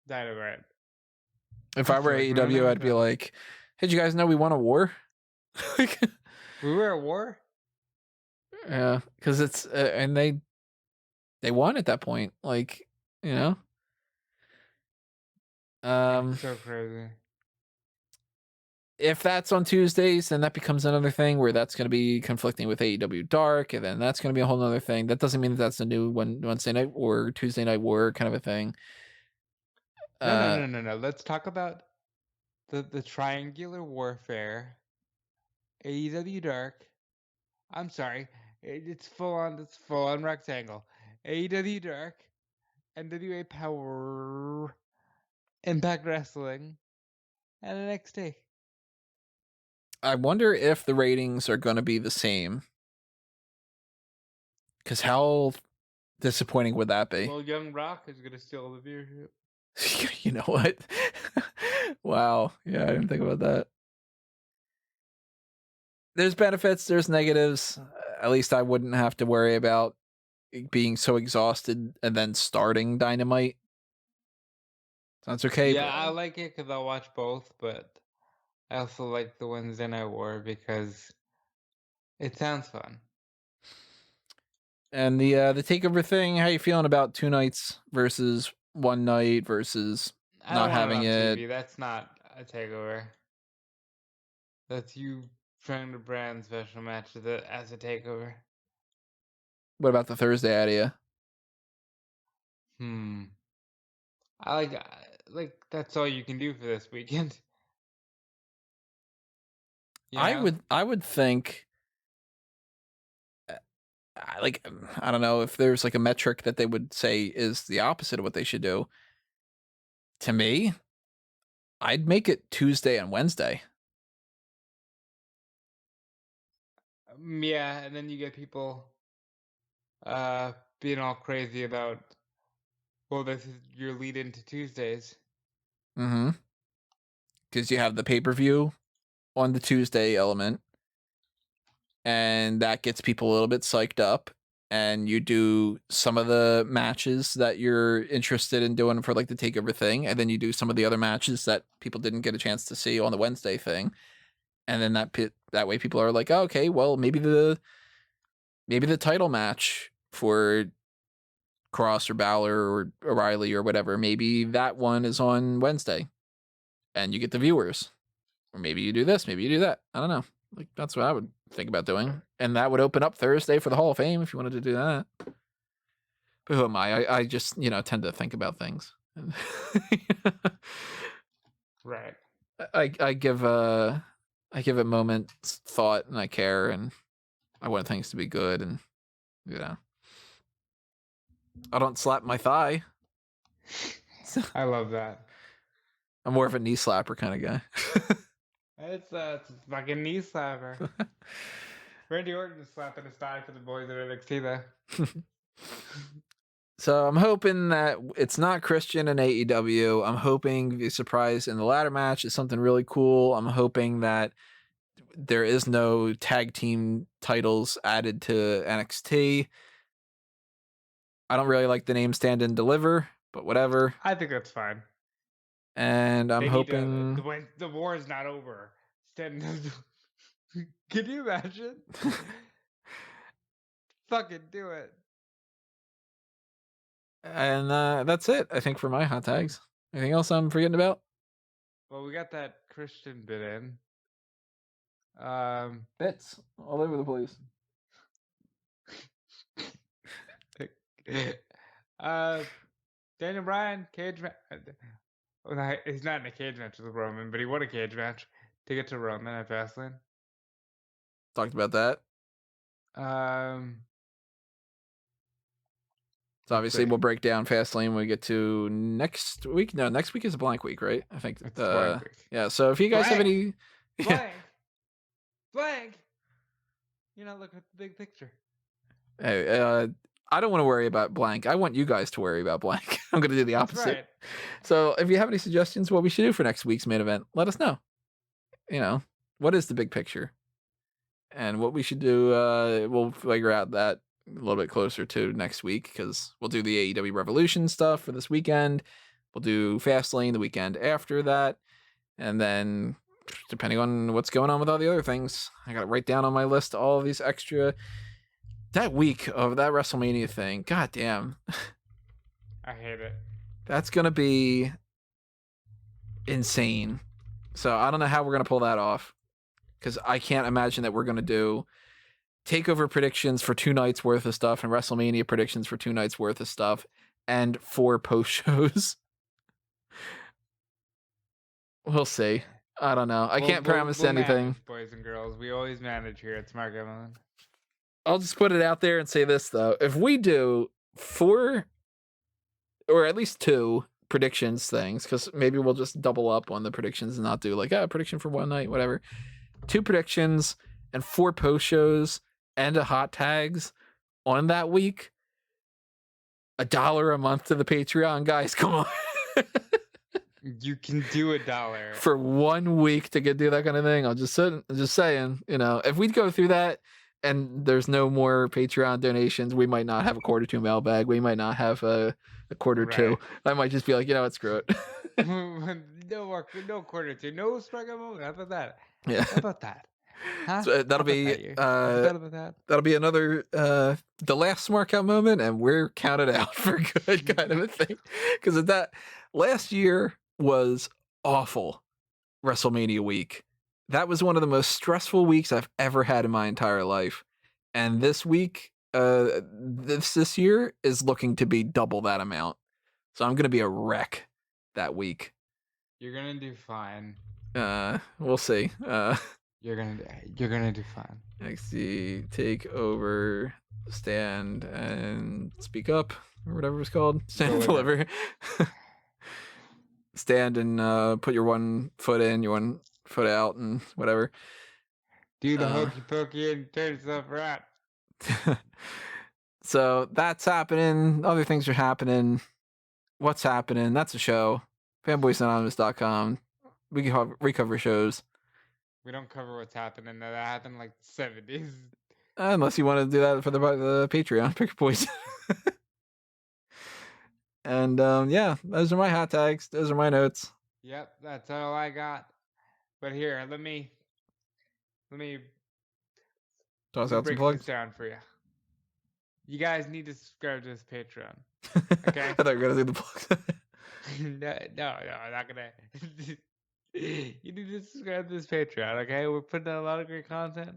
Dynamite. If I were AEW, I'd be like, hey, did you guys know we won a war? We were at war? Yeah, because it's, and they won at that point. Like, so crazy. If that's on Tuesdays, then that becomes another thing where that's going to be conflicting with AEW Dark, and then that's going to be a whole other thing. That doesn't mean that that's a new Wednesday night or Tuesday night war kind of a thing. No. Let's talk about the triangular warfare. AEW Dark. I'm sorry. It's full on rectangle. AEW Dark, NWA Power, Impact Wrestling, and NXT. I wonder if the ratings are going to be the same. Because how disappointing would that be? Well, Young Rock is going to steal the viewership. You know what? Wow. Yeah, I didn't think about that. There's benefits, there's negatives. At least I wouldn't have to worry about being so exhausted and then starting Dynamite. Sounds okay. Yeah, I like it because I'll watch both, but I also like the Wednesday Night War because it sounds fun. And the TakeOver thing, how you feeling about 2 nights versus 1 night versus not having it? TV. That's not a takeover. That's you trying to brand special matches as a takeover. What about the Thursday idea? I like that's all you can do for this weekend. I would think, I don't know if there's like a metric that they would say is the opposite of what they should do. To me, I'd make it Tuesday and Wednesday. Yeah, and then you get people being all crazy about, well, this is your lead into Tuesdays. Because you have the pay-per-view on the Tuesday element, and that gets people a little bit psyched up, and you do some of the matches that you're interested in doing for like the takeover thing, and then you do some of the other matches that people didn't get a chance to see on the Wednesday thing, and then that way people are like, oh, okay, well, maybe the title match for Cross or Balor or O'Reilly or whatever. Maybe that one is on Wednesday and you get the viewers. Or maybe you do this, maybe you do that. I don't know. Like, that's what I would think about doing. And that would open up Thursday for the Hall of Fame if you wanted to do that. But who am I? I just, tend to think about things. Right. I give a moment thought, and I care, and I want things to be good, and I don't slap my thigh. I love that. I'm more of a knee slapper kind of guy. It's a fucking knee slapper. Randy Orton is slapping his thigh for the boys at NXT though. So I'm hoping that it's not Christian and AEW. I'm hoping the surprise in the ladder match is something really cool. I'm hoping that there is no tag team titles added to NXT. I don't really like the name Stand and Deliver, but whatever. I think that's fine. And I'm hoping the war is not over. Stand. Can you imagine? Fucking do it. And that's it, I think, for my hot tags. Anything else I'm forgetting about? Well, we got that Christian bit in. Bits all over the place. Daniel Bryan, cage match. Well, he's not in a cage match with Roman, but he won a cage match to get to Roman at Fastlane. Talked about that. So obviously we'll break down Fastlane when we get to next week. No, next week is a blank week, right? I think. It's blank week. Yeah. So if you guys have any blank, look at the big picture. Hey, I don't want to worry about blank. I want you guys to worry about blank. I'm going to do the opposite. Right. So if you have any suggestions what we should do for next week's main event, let us know. What is the big picture? And what we should do, we'll figure out that a little bit closer to next week because we'll do the AEW Revolution stuff for this weekend. We'll do Fastlane the weekend after that. And then depending on what's going on with all the other things, I got to write down on my list all of these extra... That week of that WrestleMania thing, goddamn. I hate it. That's going to be insane. So I don't know how we're going to pull that off because I can't imagine that we're going to do TakeOver predictions for 2 nights worth of stuff and WrestleMania predictions for 2 nights worth of stuff and 4 post shows. We'll see. I don't know. I can't promise anything. Manage, boys and girls, we always manage here at Smark. I'll just put it out there and say this, though. If we do 4 or at least 2 predictions things, because maybe we'll just double up on the predictions and not do like a prediction for one night, whatever. 2 predictions and 4 post shows and a hot tags on that week. $1 a month to the Patreon, guys. Come on. You can do $1 for 1 week to do that kind of thing. I'm just saying, if we go through that and there's no more Patreon donations, we might not have a $2 mailbag. We might not have a $2. I might just be like, screw it. No $2. No Smark moment. How about that? Yeah. How about that? Huh? So that'll be that'll be another the last Smark Out moment, and we're counted out for good kind of a thing. Because that last year was awful. WrestleMania week. That was one of the most stressful weeks I've ever had in my entire life. And this week, this year is looking to be double that amount. So I'm going to be a wreck that week. You're going to do fine. We'll see. You're going to do fine. NXT TakeOver, Stand and Speak Up, or whatever it's called. Stand and Deliver. Stand and put your one foot in, your one foot out, and whatever. Do the hokey pokey and turn yourself around. So that's happening. Other things are happening. What's happening? That's a show. Fanboysanonymous.com. We cover shows. We don't cover what's happening. That happened like the 70s. Unless you want to do that for the Patreon. Pick your poison. And yeah, those are my hot tags. Those are my notes. Yep, that's all I got. But here, let me toss out some plugs down for you. you guys need to subscribe to his Patreon. Okay. I thought you were gonna do the plugs. no, I'm not gonna. You need to subscribe to this Patreon, okay? We're putting out a lot of great content,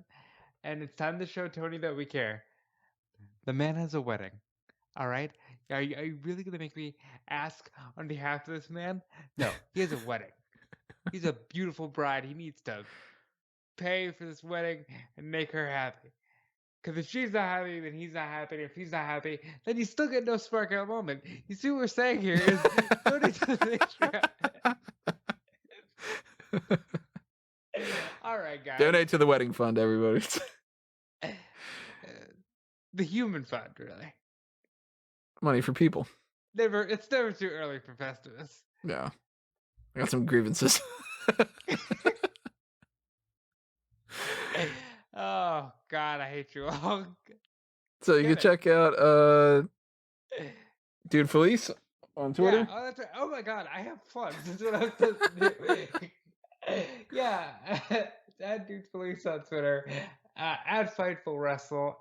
and it's time to show Tony that we care. The man has a wedding, all right? Are you really gonna make me ask on behalf of this man? No, he has a wedding. He's a beautiful bride. He needs to pay for this wedding and make her happy. Because if she's not happy, then he's not happy. If he's not happy, then you still get no Spark Out moment. You see what we're saying here is donate to the Patreon. All right, guys. Donate to the wedding fund, everybody. The human fund, really. Money for people. It's never too early for Festivus. Yeah. I got some grievances. Oh, God, I hate you all. So you can check out Dude Felice on Twitter. Yeah, that's right. Oh my God, I have plugs. That's what I was supposed to do. Yeah, at Dude Felice on Twitter, at Fightful Wrestle,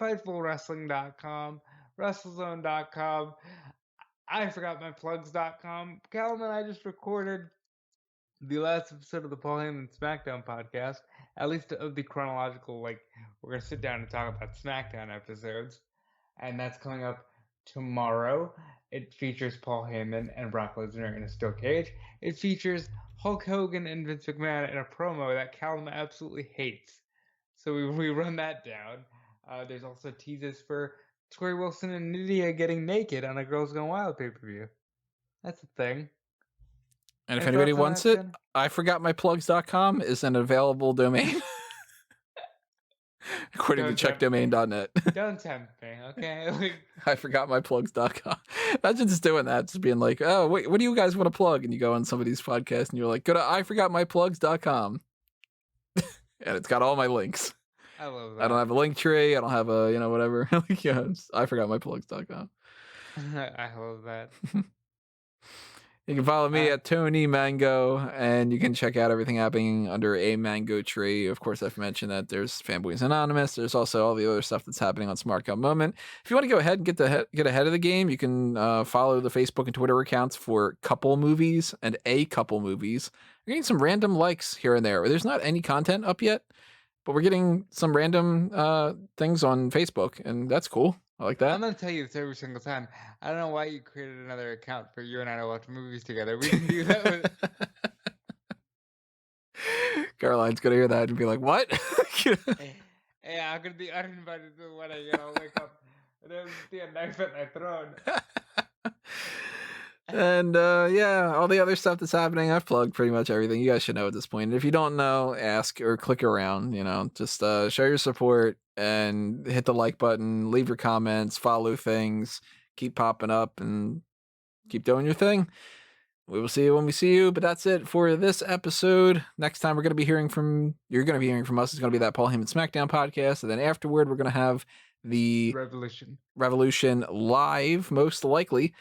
FightfulWrestling.com, WrestleZone.com. I forgot my plugs.com. Callum and I just recorded the last episode of the Paul Heyman SmackDown podcast, at least of the chronological, like, we're going to sit down and talk about SmackDown episodes, and that's coming up tomorrow. It features Paul Heyman and Brock Lesnar in a steel cage. It features Hulk Hogan and Vince McMahon in a promo that Callum absolutely hates. So we run that down. There's also teases for Tori Wilson and Nydia getting naked on a Girls Gone Wild pay-per-view. That's a thing. And if anybody wants it, IForgotMyPlugs.com is an available domain. According to checkdomain.net. Don't tempt me, okay? IForgotMyPlugs.com. Imagine just doing that, just being like, oh, wait, what do you guys want to plug? And you go on somebody's podcast and you're like, go to IForgotMyPlugs.com. And it's got all my links. I love that. I don't have a link tree. I don't have a, whatever. Yeah, IForgotMyPlugs.com. I love that. You can follow me at Tony Mango, and you can check out everything happening under a Mango tree. Of course, I've mentioned that there's Fanboys Anonymous. There's also all the other stuff that's happening on Smark Moment. If you want to go ahead and get ahead of the game, you can follow the Facebook and Twitter accounts for couple movies and a couple movies. We're getting some random likes here and there. There's not any content up yet, but we're getting some random things on Facebook, and that's cool. I like that. I'm going to tell you this every single time. I don't know why you created another account for you and I to watch movies together. We can do that with... Caroline's going to hear that and be like, what? Yeah, I'm going to be uninvited to the wedding and I'll wake up and there'll be a knife at my throat. And yeah, all the other stuff that's happening, I've plugged pretty much everything. You guys should know at this point. And if you don't know, ask or click around, just show your support and hit the like button, leave your comments, follow things, keep popping up and keep doing your thing. We will see you when we see you, but that's it for this episode. Next time you're going to be hearing from us is going to be that Paul Heyman SmackDown podcast. And then afterward, we're going to have the Revolution live, most likely.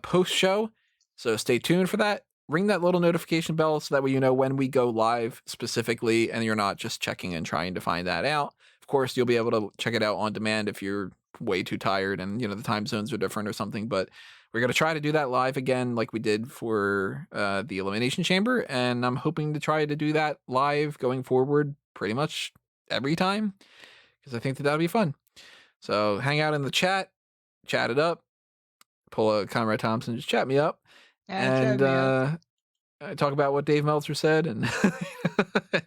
Post show, so stay tuned for that. Ring that little notification bell so that way you know when we go live specifically and you're not just checking and trying to find that out. Of course, you'll be able to check it out on demand if you're way too tired and the time zones are different or something, but we're going to try to do that live again like we did for the Elimination Chamber, and I'm hoping to try to do that live going forward pretty much every time because I think that'll be fun. So hang out in the chat it up, pull a Conrad Thompson, just chat me up, and talk about what Dave Meltzer said and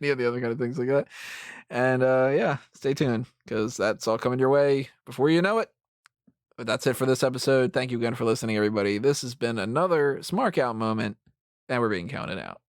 any of the other kind of things like that. And yeah, stay tuned because that's all coming your way before you know it. But that's it for this episode. Thank you again for listening, everybody. This has been another Smark Out moment, and we're being counted out.